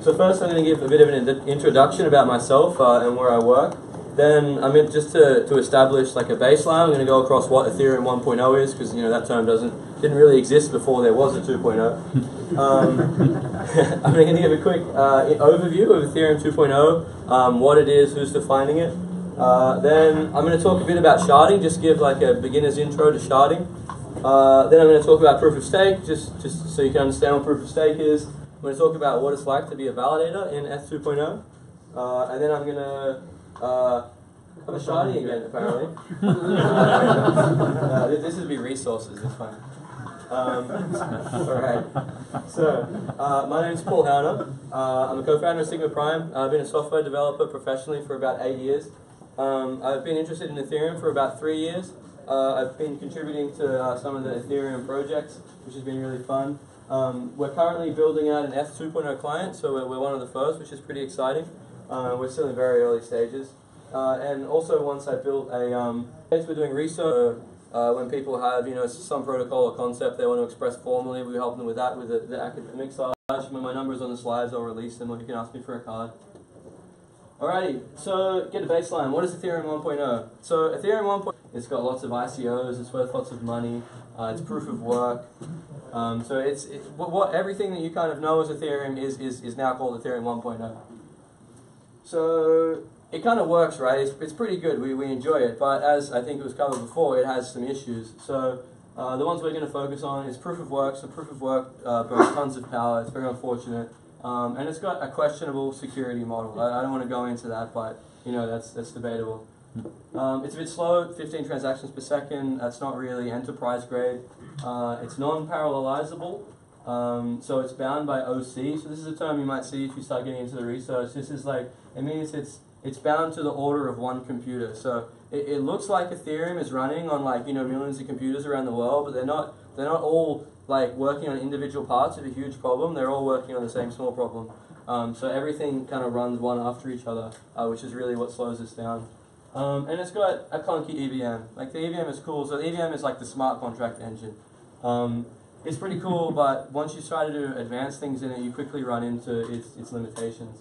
So first I'm going to give a bit of an introduction about myself and where I work. Then I'm going just to establish like a baseline. I'm going to go across what Ethereum 1.0 is, because that term didn't really exist before there was a 2.0. I'm going to give a quick overview of Ethereum 2.0, what it is, who's defining it. Then I'm going to talk a bit about sharding, just give like a beginner's intro to sharding. Then I'm going to talk about proof of stake, just so you can understand what proof of stake is. I'm going to talk about what it's like to be a validator in ETH 2.0. And then I'm going to cover sharding again, apparently. This would be resources, it's fine. Alright. So, my name's Paul Howner. I'm a co-founder of Sigma Prime. I've been a software developer professionally for about 8 years. I've been interested in Ethereum for about 3 years. I've been contributing to some of the Ethereum projects, which has been really fun. We're currently building out an ETH 2.0 client, so we're one of the first, which is pretty exciting. We're still in very early stages. And also once I built we're doing research. When people have, some protocol or concept they want to express formally, we help them with that, with the academic side. When my number's on the slides, I'll release them, or you can ask me for a card. Alrighty, so get a baseline. What is Ethereum 1.0? So Ethereum 1.0, it's got lots of ICOs, it's worth lots of money, it's proof of work. So everything that you kind of know as Ethereum is now called Ethereum 1.0. So it kind of works, right? It's pretty good. We enjoy it, but as I think it was covered before, it has some issues. So the ones we're going to focus on is proof of work. So proof of work burns tons of power. It's very unfortunate, and it's got a questionable security model. I don't want to go into that, but that's debatable. It's a bit slow, 15 transactions per second. That's not really enterprise grade. It's non-parallelizable, so it's bound by OC. So this is a term you might see if you start getting into the research. This is like, it means it's bound to the order of one computer. So it looks like Ethereum is running on millions of computers around the world, but they're not all working on individual parts of a huge problem. They're all working on the same small problem. So everything kind of runs one after each other, which is really what slows us down. And it's got a clunky EVM. The EVM is cool. So the EVM is like the smart contract engine. It's pretty cool, but once you try to do advanced things in it, you quickly run into its limitations.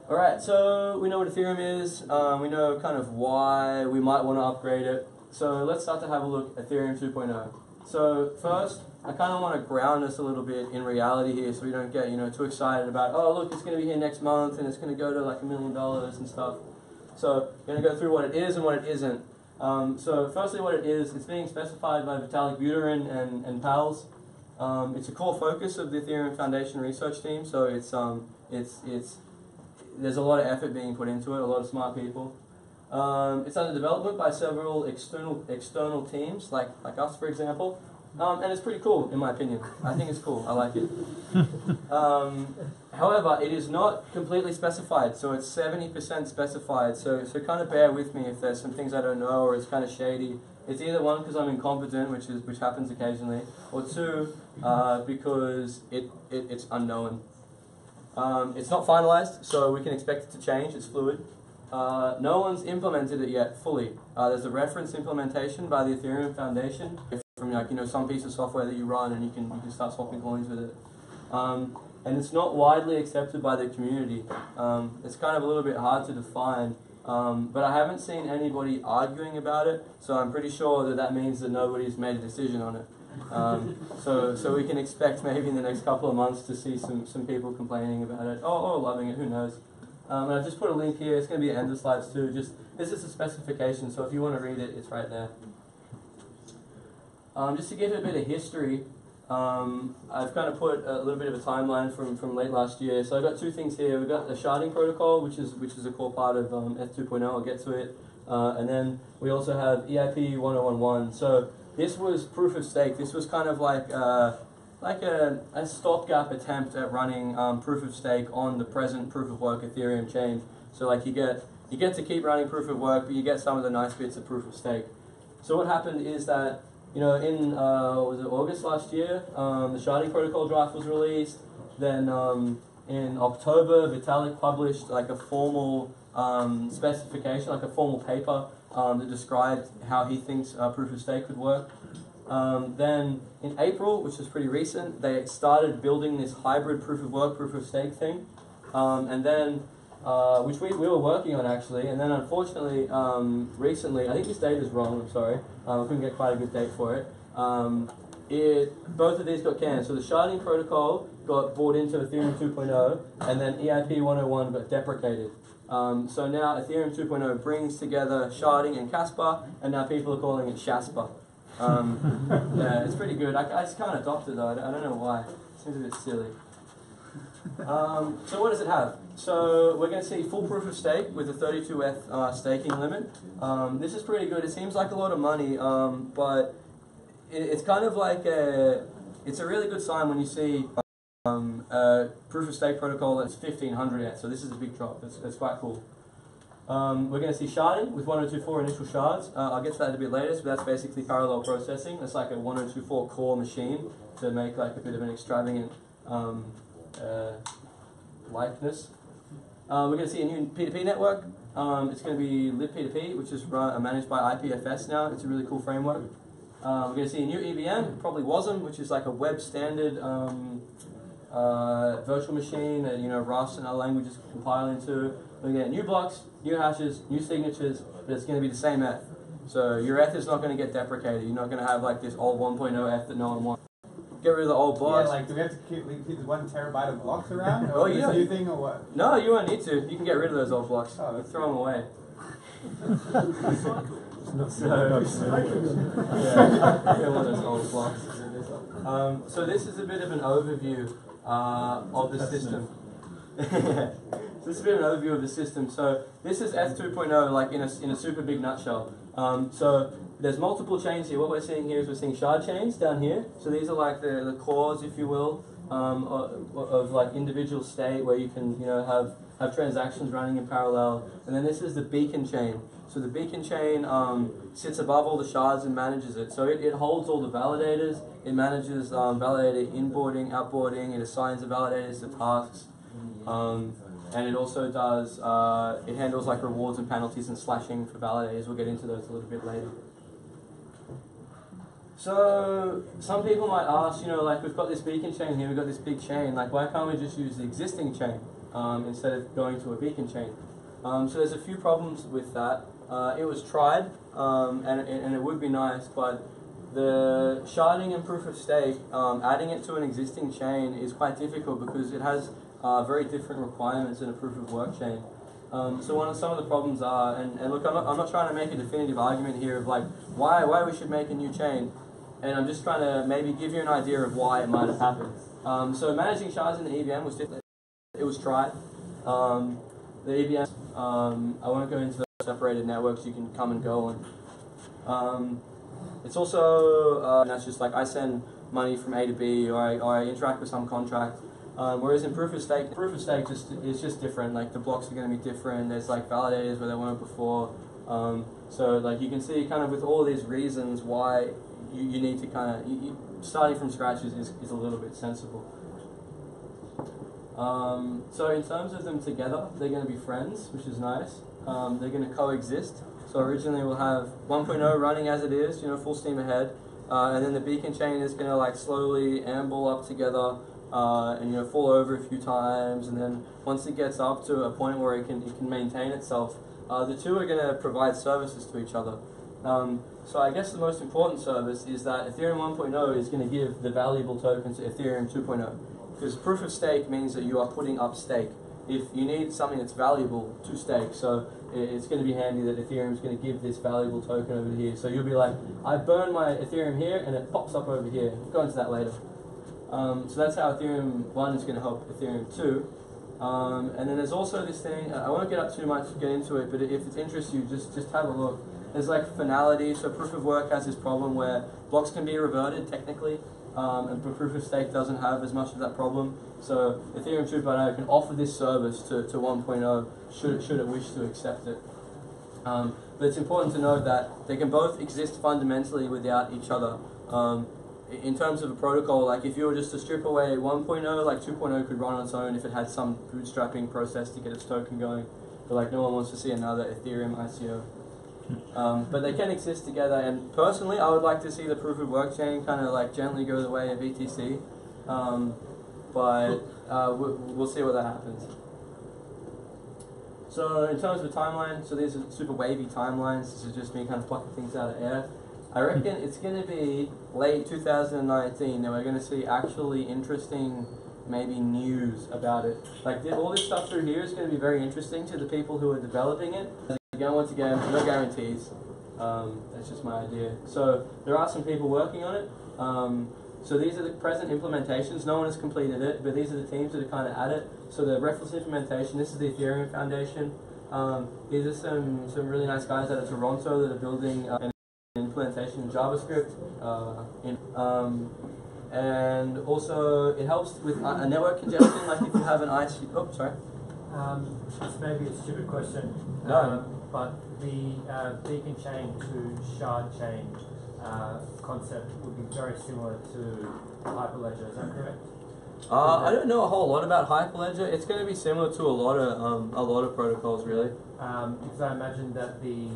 Alright, so we know what Ethereum is. We know kind of why we might want to upgrade it. So let's start to have a look at Ethereum 2.0. So first, I kind of want to ground us a little bit in reality here, so we don't get too excited about, oh look, it's going to be here next month and it's going to go to like $1 million and stuff. So I'm going to go through what it is and what it isn't. So firstly, what it is, it's being specified by Vitalik Buterin and pals. It's a core focus of the Ethereum Foundation research team. So there's a lot of effort being put into it, a lot of smart people. It's under development by several external teams, like us, for example. And it's pretty cool, in my opinion. I think it's cool. I like it. However, it is not completely specified, so it's 70% specified. So kind of bear with me if there's some things I don't know or it's kind of shady. It's either one, because I'm incompetent, which happens occasionally, or two, because it's unknown. It's not finalized, so we can expect it to change. It's fluid. No one's implemented it yet fully. There's a reference implementation by the Ethereum Foundation from some piece of software that you run, and you can start swapping coins with it. And it's not widely accepted by the community. It's kind of a little bit hard to define, but I haven't seen anybody arguing about it, so I'm pretty sure that means that nobody's made a decision on it. So we can expect maybe in the next couple of months to see some people complaining about it, or loving it, who knows. And I've just put a link here. It's going to be at the end of the slides too. This is a specification, so if you want to read it, it's right there. Just to give it a bit of history, I've kind of put a little bit of a timeline from late last year. So I've got two things here. We've got the sharding protocol, which is a core part of Eth2.0. I'll get to it. And then we also have EIP 1011. So this was proof of stake. This was kind of like a stopgap attempt at running proof of stake on the present proof of work Ethereum chain. So like you get to keep running proof of work, but you get some of the nice bits of proof of stake. So what happened is that, you know, in was it August last year, the sharding protocol draft was released. Then in October, Vitalik published like a formal specification, like a formal paper that described how he thinks proof of stake would work. Then in April, which was pretty recent, they started building this hybrid proof of work, proof of stake thing. And then, which we were working on actually, and then unfortunately, recently, I think this date is wrong, I'm sorry, I couldn't get quite a good date for it. Both of these got canned. So the sharding protocol got brought into Ethereum 2.0, and then EIP 101 got deprecated. So now Ethereum 2.0 brings together sharding and Casper, and now people are calling it Shasper. Yeah, it's pretty good. I just can't adopt it though. I don't know why. It seems a bit silly. So what does it have? So we're going to see full proof of stake with a 32ETH staking limit. This is pretty good. It seems like a lot of money, but it's kind of like it's a really good sign when you see proof of stake protocol that's 1500 ETH. So this is a big drop. It's quite cool. We're going to see sharding with 1024 initial shards. I'll get to that a bit later, so that's basically parallel processing. That's like a 1024 core machine to make like a bit of an extravagant likeness. We're going to see a new P2P network. It's going to be libp2p, which is managed by IPFS now. It's a really cool framework. We're going to see a new EVM, probably WASM, which is like a web standard virtual machine that Rust and other languages compile into. We're going to get new blocks, new hashes, new signatures, but it's going to be the same ETH. So your ETH is not going to get deprecated. You're not going to have like this old 1.0 ETH that no one wants. Get rid of the old blocks. Yeah, like do we have to keep the 1 terabyte of blocks around? Oh, you new thing or what? No, you won't need to. You can get rid of those old blocks. Oh, throw them away. Get one of those old blocks. So this is a bit of an overview of the system. This is a bit of an overview of the system. So this is Eth2.0 like in a super big nutshell. So there's multiple chains here. What we're seeing here is we're seeing shard chains down here. So these are like the cores, if you will, of like individual state where you can have transactions running in parallel. And then this is the beacon chain. So the beacon chain sits above all the shards and manages it. So it holds all the validators. It manages validator inboarding, outboarding. It assigns the validators to tasks. And it also does, it handles like rewards and penalties and slashing for validators. We'll get into those a little bit later. So some people might ask, like we've got this beacon chain here, we've got this big chain, like why can't we just use the existing chain instead of going to a beacon chain? So there's a few problems with that. It was tried, and it would be nice, but the sharding and proof of stake, adding it to an existing chain is quite difficult because it has very different requirements in a proof of work chain. So some of the problems are, and look, I'm not trying to make a definitive argument here of like why we should make a new chain, and I'm just trying to maybe give you an idea of why it might have happened. So managing shards in the EVM was different. It was tried. The EVM, I won't go into the separated networks, you can come and go on. It's also, that's just like I send money from A to B, or I interact with some contract. Whereas in proof of stake is just different. Like the blocks are going to be different. There's like validators where there weren't before. So like you can see kind of with all these reasons why you need to kind of, starting from scratch is a little bit sensible. So in terms of them together, they're going to be friends, which is nice. They're going to coexist. So originally we'll have 1.0 running as it is, full steam ahead. And then the beacon chain is going to like slowly amble up together. And fall over a few times, and then once it gets up to a point where it can maintain itself, the two are going to provide services to each other. So I guess the most important service is that Ethereum 1.0 is going to give the valuable token to Ethereum 2.0. Because proof of stake means that you are putting up stake. If you need something that's valuable to stake, so it's going to be handy that Ethereum is going to give this valuable token over here. So you'll be like, I burn my Ethereum here and it pops up over here. We'll go into that later. So that's how Ethereum 1 is going to help Ethereum 2. And then there's also this thing, I won't get into it, but if it interests you, just have a look. There's like finality, so proof of work has this problem where blocks can be reverted technically, and proof of stake doesn't have as much of that problem. So Ethereum 2.0 can offer this service to 1.0 should it wish to accept it. But it's important to note that they can both exist fundamentally without each other. In terms of a protocol, like if you were just to strip away 1.0, like 2.0 could run on its own if it had some bootstrapping process to get its token going. But like no one wants to see another Ethereum ICO. But they can exist together, and personally I would like to see the proof of work chain kind of like gently go the way of ETC. But we'll see what that happens. So in terms of the timeline, so these are super wavy timelines. This is just me kind of plucking things out of air. I reckon it's going to be late 2019 that we're going to see actually interesting maybe news about it. Like all this stuff through here is going to be very interesting to the people who are developing it. Again, once again, no guarantees. That's just my idea. So there are some people working on it. So these are the present implementations. No one has completed it, but these are the teams that are kind of at it. So the reference implementation, this is the Ethereum Foundation. These are some really nice guys out of Toronto that are building an implementation in JavaScript. And also it helps with a network congestion, like if you have an IC. Oh, sorry. This may be a stupid question, No. but the beacon chain to shard chain concept would be very similar to Hyperledger. Is that correct? I don't know a whole lot about Hyperledger. It's going to be similar to a lot of protocols, really. Because I imagine that the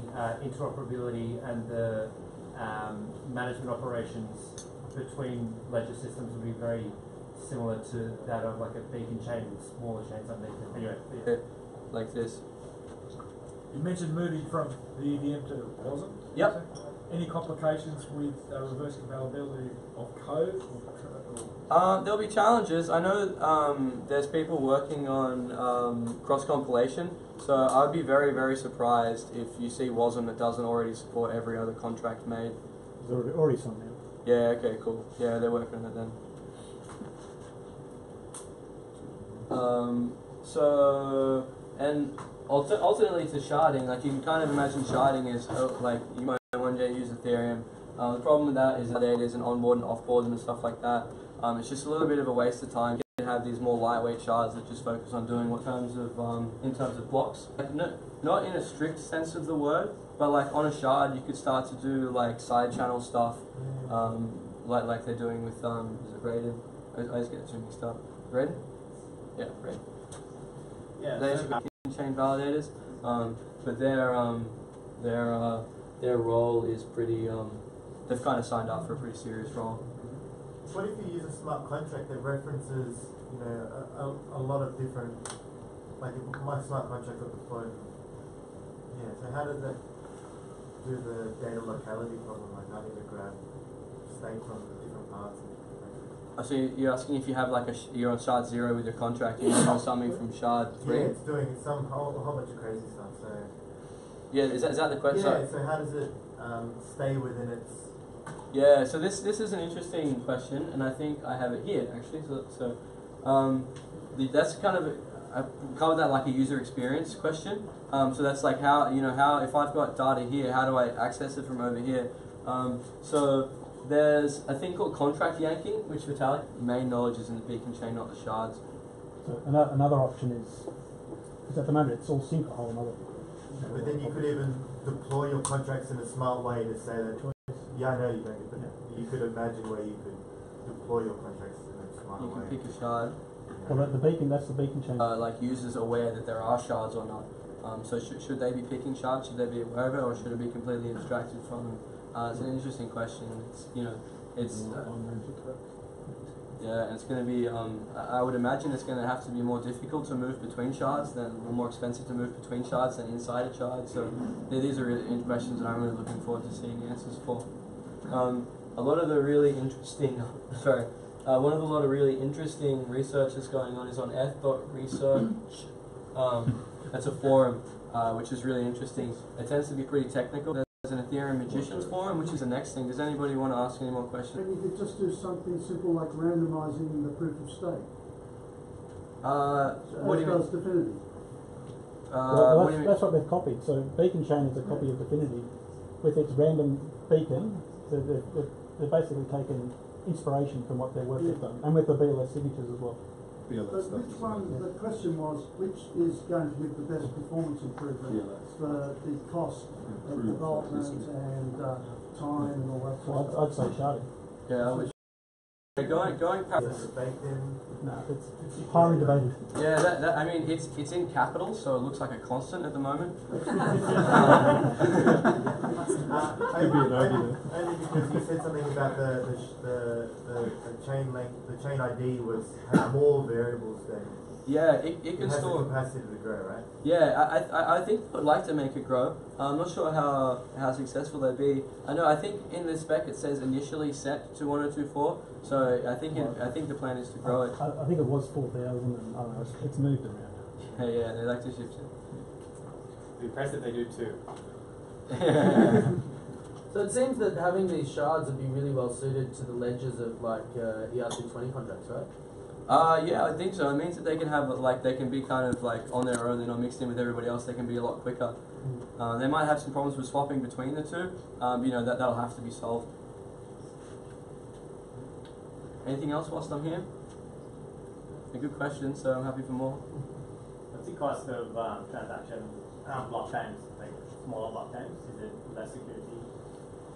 interoperability and the management operations between ledger systems would be very similar to that of like a beacon chain with smaller chains underneath it. Anyway, yeah. Like this. You mentioned moving from the EVM to WASM. Yep. Any complications with reverse compatibility of code? There'll be challenges. I know there's people working on cross-compilation, so I'd be very, very surprised if you see WASM that doesn't already support every other contract made. There's already some now. Yeah, okay, cool. Yeah, they're working on it then. And alternately to sharding, like you can kind of imagine sharding as like you might one day use Ethereum. The problem with that is that it is an onboard and offboard and stuff like that. It's just a little bit of a waste of time. You can have these more lightweight shards that just focus on doing what terms of in terms of blocks. Like not in a strict sense of the word, but like on a shard you could start to do like side channel stuff, like they're doing with is it Raiden? I always get too mixed up. Raiden? Yeah, Raiden. Yeah. They should be chain validators, but their role is pretty. They've kind of signed up for a pretty serious role. What if you use a smart contract that references, you know, a lot of different, like if my smart contract got deployed, yeah, so how does that do the data locality problem, like having to grab state from different parts of different places? So you're asking if you have like you're on shard 0 with your contract, you know something from shard 3? Yeah, it's doing a whole bunch of crazy stuff, so. Yeah, is that the question? Yeah, so how does it stay within its... Yeah, so this is an interesting question, and I think I have it here actually. That's kind of I covered that like a user experience question. So that's like how if I've got data here, how do I access it from over here? So there's a thing called contract yanking, which Vitalik main knowledge is in the beacon chain, not the shards. So another option is at the moment it's all sync a whole another. But then you could even deploy your contracts in a smart way to say that. Yeah, I know you don't, but you could imagine where you could deploy your contracts in a smart way. You can pick a shard. Well, that's the beacon chain. Like users aware that there are shards or not. So should they be picking shards? Should they be aware of it, or should it be completely abstracted from them? It's an interesting question. It's Yeah, and it's going to be, I would imagine it's going to have to be more difficult to move between shards or more expensive to move between shards than inside a shard. So these are really questions that I'm really looking forward to seeing answers for. A lot of the really interesting, one of the lot of really interesting research that's going on is on eth.research. That's a forum which is really interesting. It tends to be pretty technical. There's an Ethereum Magicians forum, which is the next thing. Does anybody want to ask any more questions? And you could just do something simple like randomizing the proof of stake. What do you mean? Definity. Well, that's what they've copied. So Beacon Chain is a copy of Definity with its random beacon. So they've basically taken inspiration from what their work has done, and with the BLS signatures as well. But which one, the question was, which is going to give the best performance improvement for the cost of development and time and all that sort of I'd say sharding. Yeah, I would. Going past. No, it's highly debated. Yeah, I mean, it's in capital, so it looks like a constant at the moment. Could be an argument. Only because you said something about the chain length, the chain ID had more variables than. Yeah, it can store capacity to grow, right? Yeah, I think I would like to make it grow. I'm not sure how successful they'd be. I think in the spec it says initially set to 1024. So I think the plan is to grow it. I think it was 4,000, and I don't know, it's moved around. Yeah, they like to shift it. Be impressed if they do too. So it seems that having these shards would be really well suited to the ledgers of like ERC20 contracts, right? Yeah, I think so. It means that they can have they can be kind of like on their own. They're not mixed in with everybody else. They can be a lot quicker. They might have some problems with swapping between the two. That'll have to be solved. Anything else whilst I'm here? A good question. So I'm happy for more. What's the cost of transaction blockchains, like smaller blockchains? Is it less security?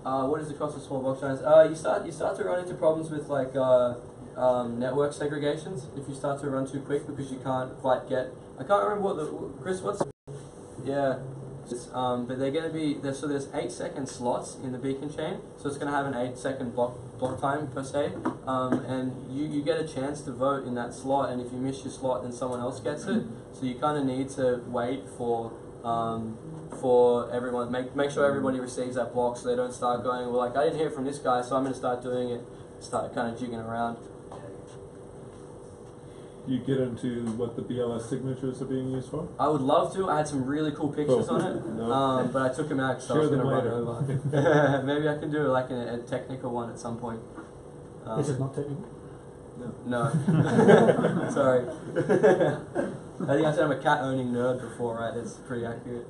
What is the cost of small blockchains? You start to run into problems with like network segregations if you start to run too quick because you can't quite get. I can't remember what's. Yeah. But they're going to be so there's 8-second slots in the beacon chain, so it's going to have an 8-second block time per se, and you get a chance to vote in that slot, and if you miss your slot, then someone else gets it. So you kind of need to wait for everyone, make sure everybody receives that block, so they don't start going, well, like I didn't hear from this guy, so I'm going to start doing it, start kind of jigging around. You get into what the BLS signatures are being used for? I would love to. I had some really cool pictures on it, but I took them out because I was going to run over. Maybe I can do like a technical one at some point. This is not technical? No. Sorry. I think I said I'm a cat-owning nerd before, right? That's pretty accurate.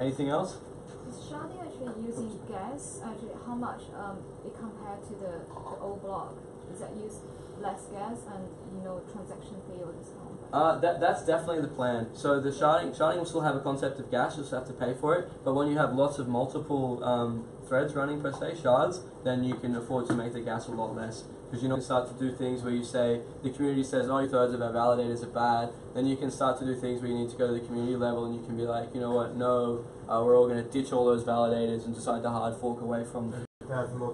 Anything else? Is sharding actually using gas? Actually, how much it compared to the old block? Does that use less gas and transaction fee or discount? That's definitely the plan. So the sharding will still have a concept of gas. You'll just have to pay for it. But when you have lots of multiple threads running per se, shards, then you can afford to make the gas a lot less. Because you can start to do things where you say the community says, oh, 2/3 of our validators are bad. Then you can start to do things where you need to go to the community level and you can be like, you know what? No, we're all going to ditch all those validators and decide to hard fork away from them. 1,000 more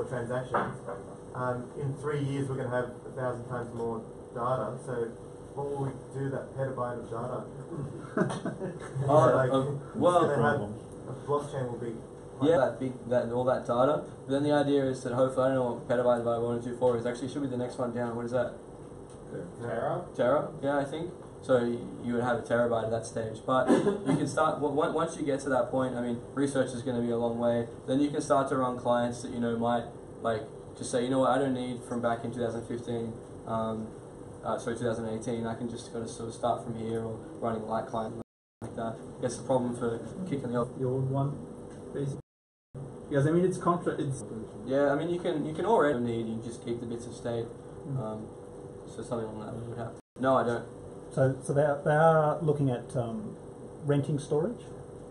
transactions. In 3 years, we're going to have 1,000 times more data. So, what will we do that petabyte of data? A blockchain will be. All that data. But then the idea is that hopefully, I don't know what petabyte by 1024 is. Actually, it should be the next one down. What is that? Tera? Yeah, I think. So you would have a terabyte at that stage. But you can start, once you get to that point, I mean, research is going to be a long way. Then you can start to run clients that, might, just say, you know what, I don't need from back in 2015, 2018, I can just sort of start from here or running a light client like that. That's the problem for kicking the old one, basically. Because I mean, it's yeah, I mean, you can already need, you just keep the bits of state. So something like that would happen. No, I don't. So they are looking at renting storage.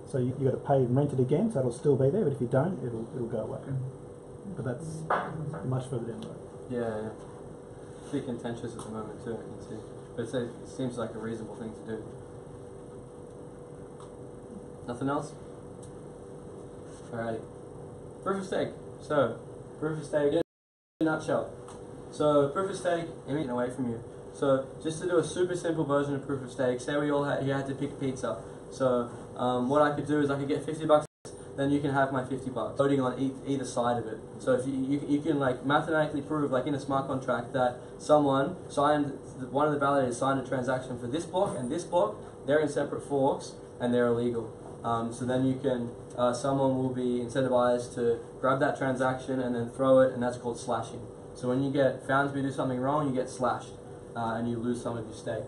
So you got to pay and rent it again, so it'll still be there. But if you don't, it'll go away. But that's much further down the road. Yeah. It's a bit contentious at the moment too, I can see. But it seems like a reasonable thing to do. Nothing else? Alrighty. Proof of stake. So, proof of stake. In a nutshell. So proof of stake, emanating away from you. So just to do a super simple version of proof of stake, say we all you had to pick pizza. So what I could do is I could get $50, then you can have my $50, voting on either side of it. So if you can like mathematically prove, like in a smart contract, that someone signed, one of the validators signed a transaction for this block and this block, they're in separate forks and they're illegal. So then you can, someone will be incentivized to grab that transaction and then throw it, and that's called slashing. So when you get found to do something wrong, you get slashed, and you lose some of your stake.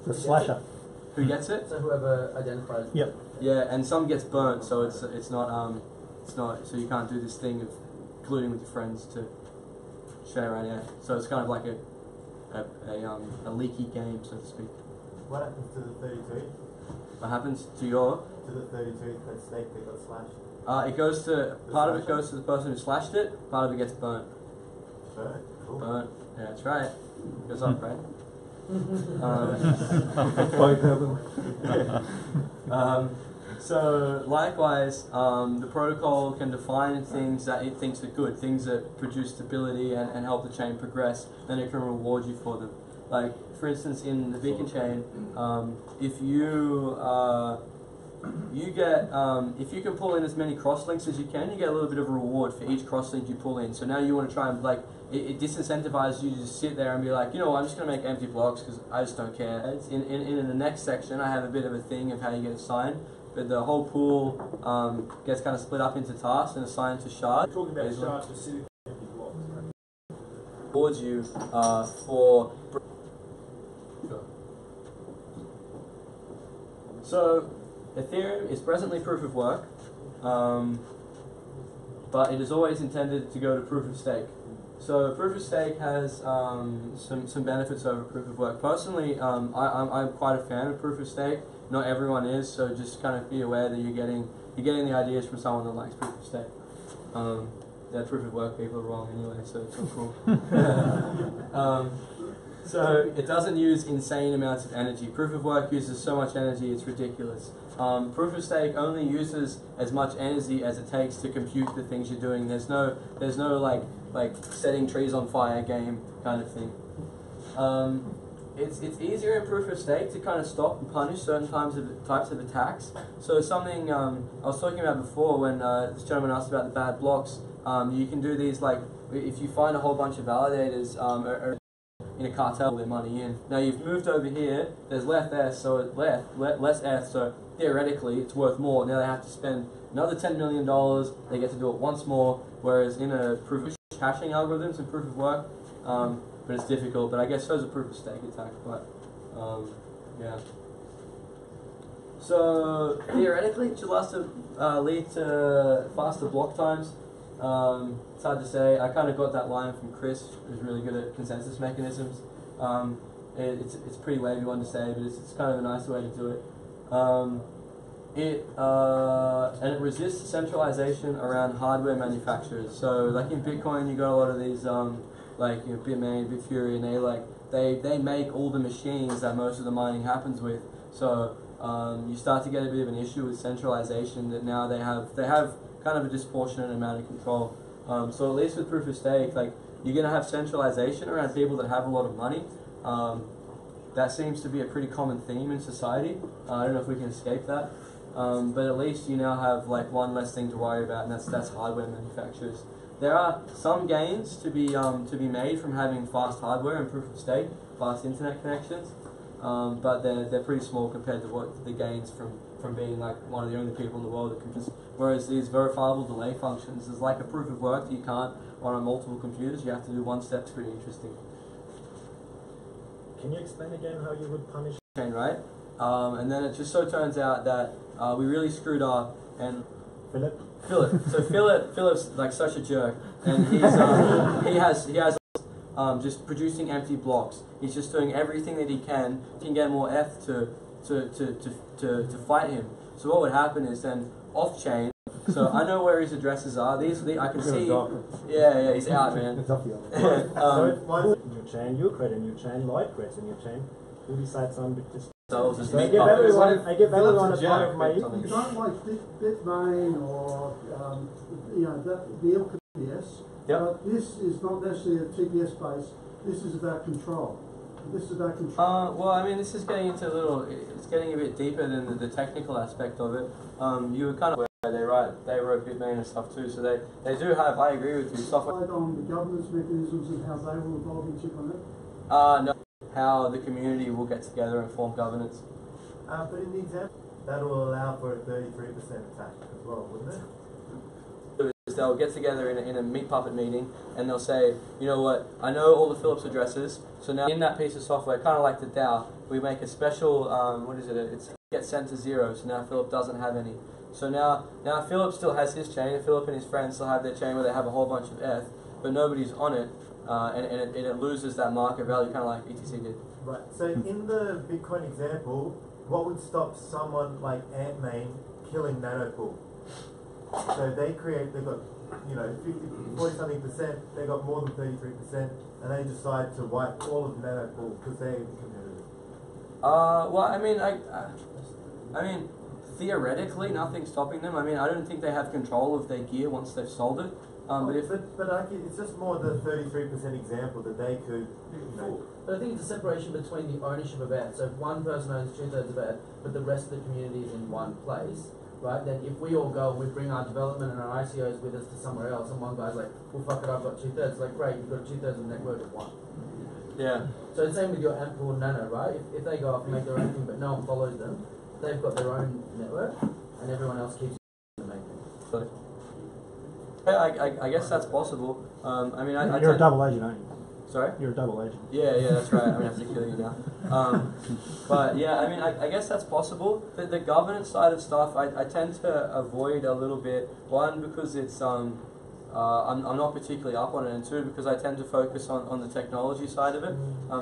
The slasher. Who gets it? So whoever identifies. Yep. Yeah, and some gets burnt, so it's not so you can't do this thing of colluding with your friends to share around. Yeah, so it's kind of like a leaky game, so to speak. What happens to the 32? What happens to your? To the 32 that stake that got slashed. It goes to part of it goes to the person who slashed it. Part of it gets burnt. Burnt. Cool. Burnt. Yeah, that's right. Goes up, right? So likewise, the protocol can define things that it thinks are good, things that produce stability and help the chain progress. Then it can reward you for them. Like for instance, in the beacon chain, if you if you can pull in as many crosslinks as you can, you get a little bit of a reward for each crosslink you pull in. So now you want to try and like it disincentivizes you to just sit there and be like, you know, I'm just going to make empty blocks because I just don't care. In the next section, I have a bit of a thing of how you get assigned, but the whole pool gets kind of split up into tasks and assigned to shards. Talking about shards specifically, empty blocks. Rewards you for. So, Ethereum is presently proof of work, but it is always intended to go to proof of stake. So proof of stake has some benefits over proof of work. Personally, I'm quite a fan of proof of stake. Not everyone is, so just kind of be aware that you're getting the ideas from someone that likes proof of stake. The proof of work people are wrong anyway, so it's all cool. So it doesn't use insane amounts of energy. Proof of work uses so much energy, it's ridiculous. Proof of stake only uses as much energy as it takes to compute the things you're doing. There's no like setting trees on fire game kind of thing. It's easier in proof of stake to kind of stop and punish certain types of attacks. So something I was talking about before when this gentleman asked about the bad blocks. You can do these like if you find a whole bunch of validators in a cartel with their money in. Now you've moved over here, there's less ETH, so theoretically it's worth more. Now they have to spend another $10 million, they get to do it once more, whereas in a proof of hashing algorithms and proof of work, but it's difficult, but I guess so is a proof of stake attack, but yeah. So theoretically it should lead to faster block times. It's hard to say. I kind of got that line from Chris, who's really good at consensus mechanisms. It's a pretty wavy one to say, but it's kind of a nice way to do it. And it resists centralization around hardware manufacturers. So like in Bitcoin, you got a lot of these like Bitmain, Bitfury, and they make all the machines that most of the mining happens with. So you start to get a bit of an issue with centralization that now they have kind of a disproportionate amount of control. So at least with proof of stake, like you're going to have centralization around people that have a lot of money. That seems to be a pretty common theme in society. I don't know if we can escape that, but at least you now have like one less thing to worry about, and that's hardware manufacturers. There are some gains to be made from having fast hardware and proof of stake, fast internet connections, but they're pretty small compared to what the gains from being like one of the only people in the world that can. Whereas these verifiable delay functions is like a proof of work that you can't run on multiple computers. You have to do one step. It's pretty interesting. Can you explain again how you would punish? Chain, right? And then it just so turns out that we really screwed up and Philip. So Philip's like such a jerk, and he has just producing empty blocks. He's just doing everything that he can get more ETH to fight him. So what would happen is then off chain. So I know where his addresses are. These I can see. Yeah, he's out, man. It's off you. So in your chain, you create a new chain. Lloyd creates a new chain. Who decides on themselves as So I meat give puppets. everyone Philip's a part of my joke, You don't like Bitmain or the LPS, but this is not necessarily a TPS base. This is about control. This is about control. Well, I mean, this is getting into it's getting a bit deeper than the technical aspect of it. You were kind of where they wrote Bitmain and stuff too, so they do have, I agree with you, software. On the governance mechanisms and how they will evolve into Connect? No, how the community will get together and form governance. But in the example, that will allow for a 33% attack as well, wouldn't it? They'll get together in a meat puppet meeting and they'll say, you know what, I know all the Philips addresses, so now in that piece of software, kind of like the DAO, we make a special, it gets sent to 0, so now Philip doesn't have any. So now Philip still has his chain, and Philip and his friends still have their chain where they have a whole bunch of ETH, but nobody's on it, and it loses that market value, kind of like ETC did. Right, so in the Bitcoin example, what would stop someone like Antmain killing Nanopool? So they've got, 40 something percent, they got more than 33%, and they decide to wipe all of Nanopool because they're competitive. Well, I mean, theoretically, nothing's stopping them. I mean, I don't think they have control of their gear once they've sold it. But it's just more the 33% example that they could, But I think it's a separation between the ownership of ETH. So if one person owns 2/3 of ETH, but the rest of the community is in one place, right? Then if we all go and we bring our development and our ICOs with us to somewhere else, and one guy's like, well, fuck it, I've got 2/3. Like, great, you've got 2/3 of the network of one. Yeah. So it's the same with your Ampool and Nano, right? If they go off and make their own thing, but no one follows them, they've got their own network, and everyone else keeps the main thing. I guess that's possible. You're a double agent, aren't you? Sorry? You're a double agent. Yeah, that's right. I have to kill you now. But yeah, I guess that's possible. The governance side of stuff, I tend to avoid a little bit. One, because it's I'm not particularly up on it, and two, because I tend to focus on the technology side of it.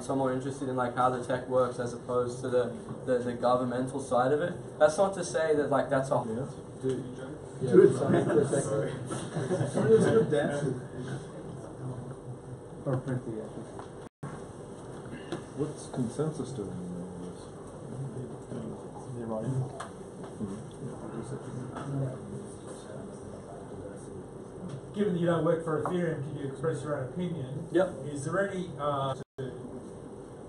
So I'm more interested in how the tech works as opposed to the governmental side of it. That's not to say that that's all. Yeah. Do it for a second. Somebody was good dancing. Or print the What's consensus doing in all this? They're writing. Given that you don't work for Ethereum, can you express your own opinion? Yep. Is there any?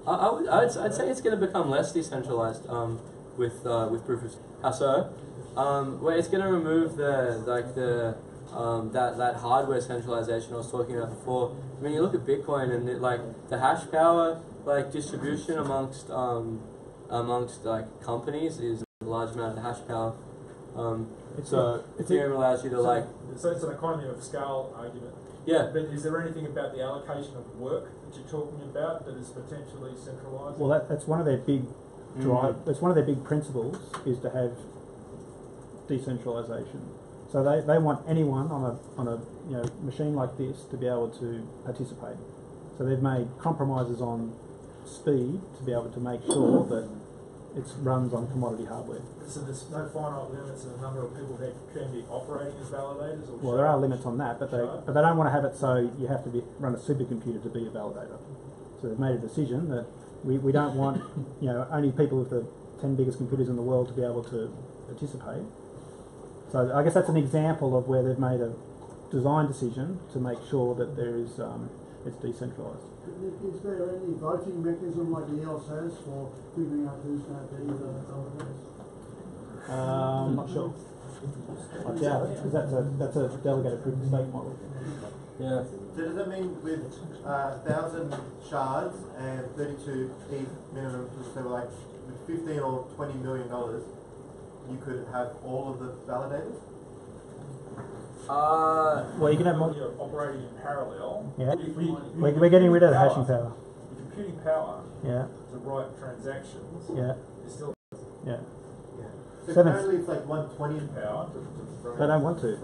I'd say it's going to become less decentralized with proof of how so. Well, it's going to remove that hardware centralization I was talking about before. I mean, you look at Bitcoin and the hash power distribution amongst companies is a large amount of the hash power. So Ethereum allows you to So it's an economy of scale argument. Yeah. But is there anything about the allocation of work that you're talking about that is potentially centralised? Well, that's one of their big That's one of their big principles is to have decentralization. So they want anyone on a machine like this to be able to participate. So they've made compromises on speed to be able to make sure that it runs on commodity hardware. So there's no finite limits in the number of people that can be operating as validators? Or Well, there are limits on that, but they don't want to have it so you have to run a supercomputer to be a validator. So they've made a decision that we don't want only people with the 10 biggest computers in the world to be able to participate. So I guess that's an example of where they've made a design decision to make sure that there is it's decentralised. Is there any voting mechanism like the EOS has for figuring out who's going to be the validators? I'm not sure. I doubt it, because that's a delegated proof of stake model. Yeah. So does that mean with 1,000 shards and 32 ETH minimum, so with $15 or $20 million, you could have all of the validators? Well, you can have more. You're operating in parallel. Yeah. We're getting rid of the hashing power. The computing power. Yeah. To write transactions. Yeah. Is still. Yeah. So currently it's 120 power. They don't want to.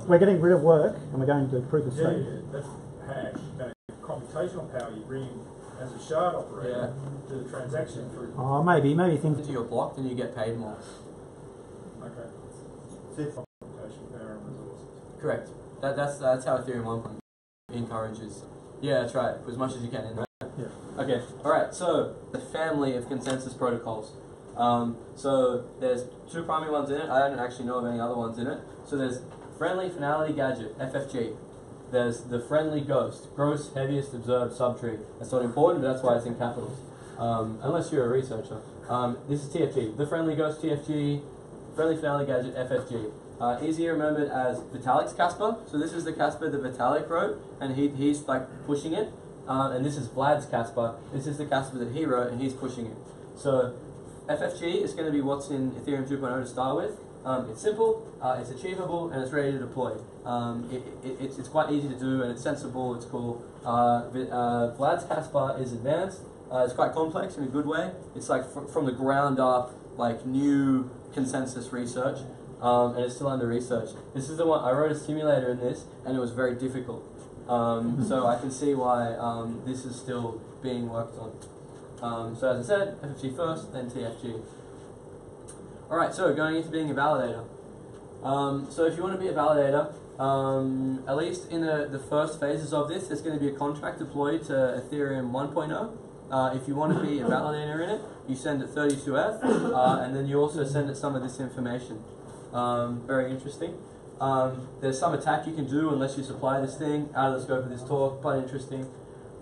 We're getting rid of work and we're going to proof of stake. Yeah, that's hash. Computational power you bring as a shard operator to the transaction through. Oh, maybe things. If you're blocked, then you get paid more. Okay. So computational power and resources. Correct. That's how Ethereum 1.0 encourages. Yeah, that's right. As much as you can in that. Yeah. Okay. All right. So the family of consensus protocols. So there's two primary ones in it. I don't actually know of any other ones in it. So there's friendly finality gadget (FFG). There's the friendly ghost, gross heaviest observed subtree. That's not important, but that's why it's in capitals. Unless you're a researcher. This is TFG. The friendly ghost TFG, friendly finality gadget FFG. Easier remembered as Vitalik's Casper. So this is the Casper that Vitalik wrote, and he's like pushing it. And this is Vlad's Casper. This is the Casper that he wrote, and he's pushing it. So FFG is going to be what's in Ethereum 2.0 to start with. It's simple, it's achievable, and it's ready to deploy. It's quite easy to do, and it's sensible, it's cool. Vlad's Casper is advanced. It's quite complex in a good way. It's like from the ground up, like new consensus research, and it's still under research. This is the one, I wrote a simulator in this, and it was very difficult. So I can see why this is still being worked on. So as I said, FFG first, then TFG. Alright, so going into being a validator. So if you want to be a validator, at least in the first phases of this, there's going to be a contract deployed to Ethereum 1.0. If you want to be a validator in it, you send it 32F, and then you also send it some of this information. Very interesting. There's some attack you can do unless you supply this thing, out of the scope of this talk, but interesting.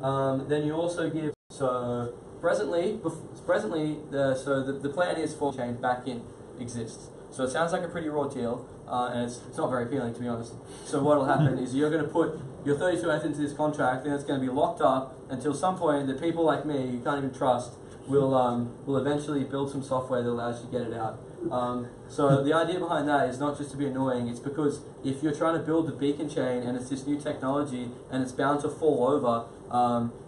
Then you also give, so presently the plan is for chain backend exists. So it sounds like a pretty raw deal, and it's not very appealing, to be honest. So what will happen is you're going to put your 32F into this contract, and it's going to be locked up until some point that people like me, you can't even trust, will eventually build some software that allows you to get it out. So the idea behind that is not just to be annoying, it's because if you're trying to build the beacon chain and it's this new technology and it's bound to fall over,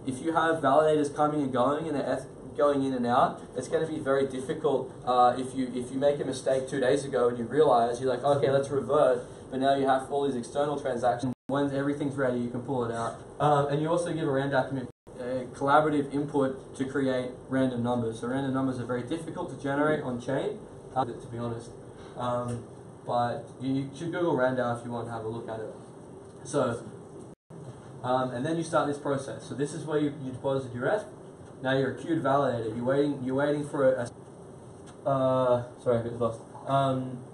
if you have validators coming and going and they're going in and out, it's going to be very difficult. If you make a mistake 2 days ago and you realize, you're like, okay, let's revert, but now you have all these external transactions. When everything's ready, you can pull it out. And you also give a random collaborative input to create random numbers. So random numbers are very difficult to generate on chain, to be honest. But you should Google Random if you want to have a look at it. So, and then you start this process. So this is where you deposit your ETH. Now you're a queued validator. You're waiting for a sorry, I got lost.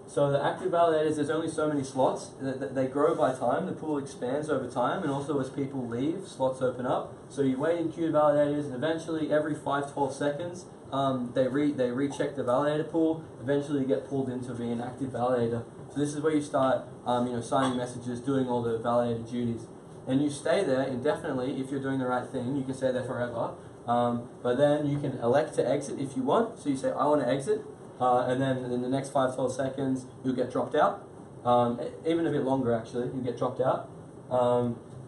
So the active validators, there's only so many slots. They grow by time. The pool expands over time, and also as people leave, slots open up. So you wait in queued validators, and eventually every 5-12 seconds, they recheck the validator pool. Eventually you get pulled into being an active validator. So this is where you start, signing messages, doing all the validator duties. And you stay there indefinitely if you're doing the right thing. You can stay there forever. But then you can elect to exit if you want. So you say, I want to exit. And then in the next 5-12 seconds, you'll get dropped out. Even a bit longer, actually, you get dropped out.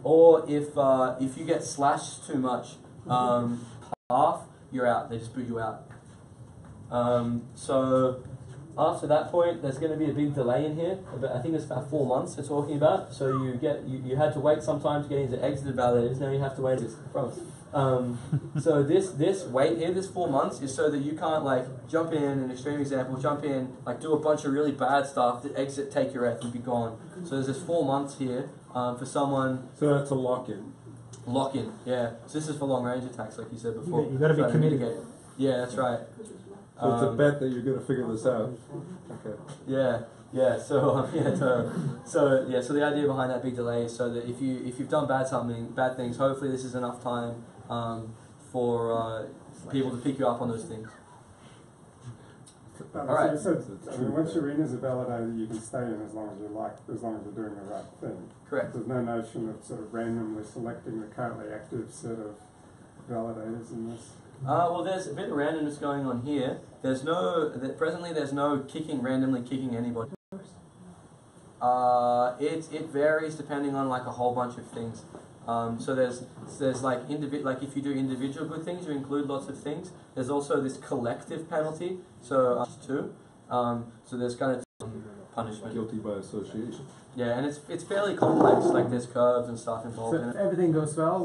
Or if you get slashed too much, half, you're out. They just boot you out. So after that point, there's going to be a big delay in here. I think it's about 4 months they're talking about. So you had to wait some time to get into exited validators. Now you have to wait. Promise. So this wait here, this 4 months, is so that you can't jump in, an extreme example, jump in, do a bunch of really bad stuff, exit, take your ETH and be gone. So there's this 4 months here for someone. So that's a lock-in. Lock-in, yeah. So this is for long-range attacks, like you said before. You've got to be committed. Yeah, that's right. So it's a bet that you're going to figure this out. Okay. Yeah. So so the idea behind that big delay is so that if you've done bad things, hopefully this is enough time for people to pick you up on those things. All right. So once you're in as a validator, you can stay in as long as you like, as long as you're doing the right thing. Correct. There's no notion of sort of randomly selecting the currently active set of validators in this. Well, there's a bit of randomness going on here. Presently there's no randomly kicking anybody. It varies depending on a whole bunch of things. So there's if you do individual good things, you include lots of things. There's also this collective penalty. So too. So there's kind of punishment. Guilty by association. Yeah, and it's fairly complex. There's curves and stuff involved in it. Everything goes well.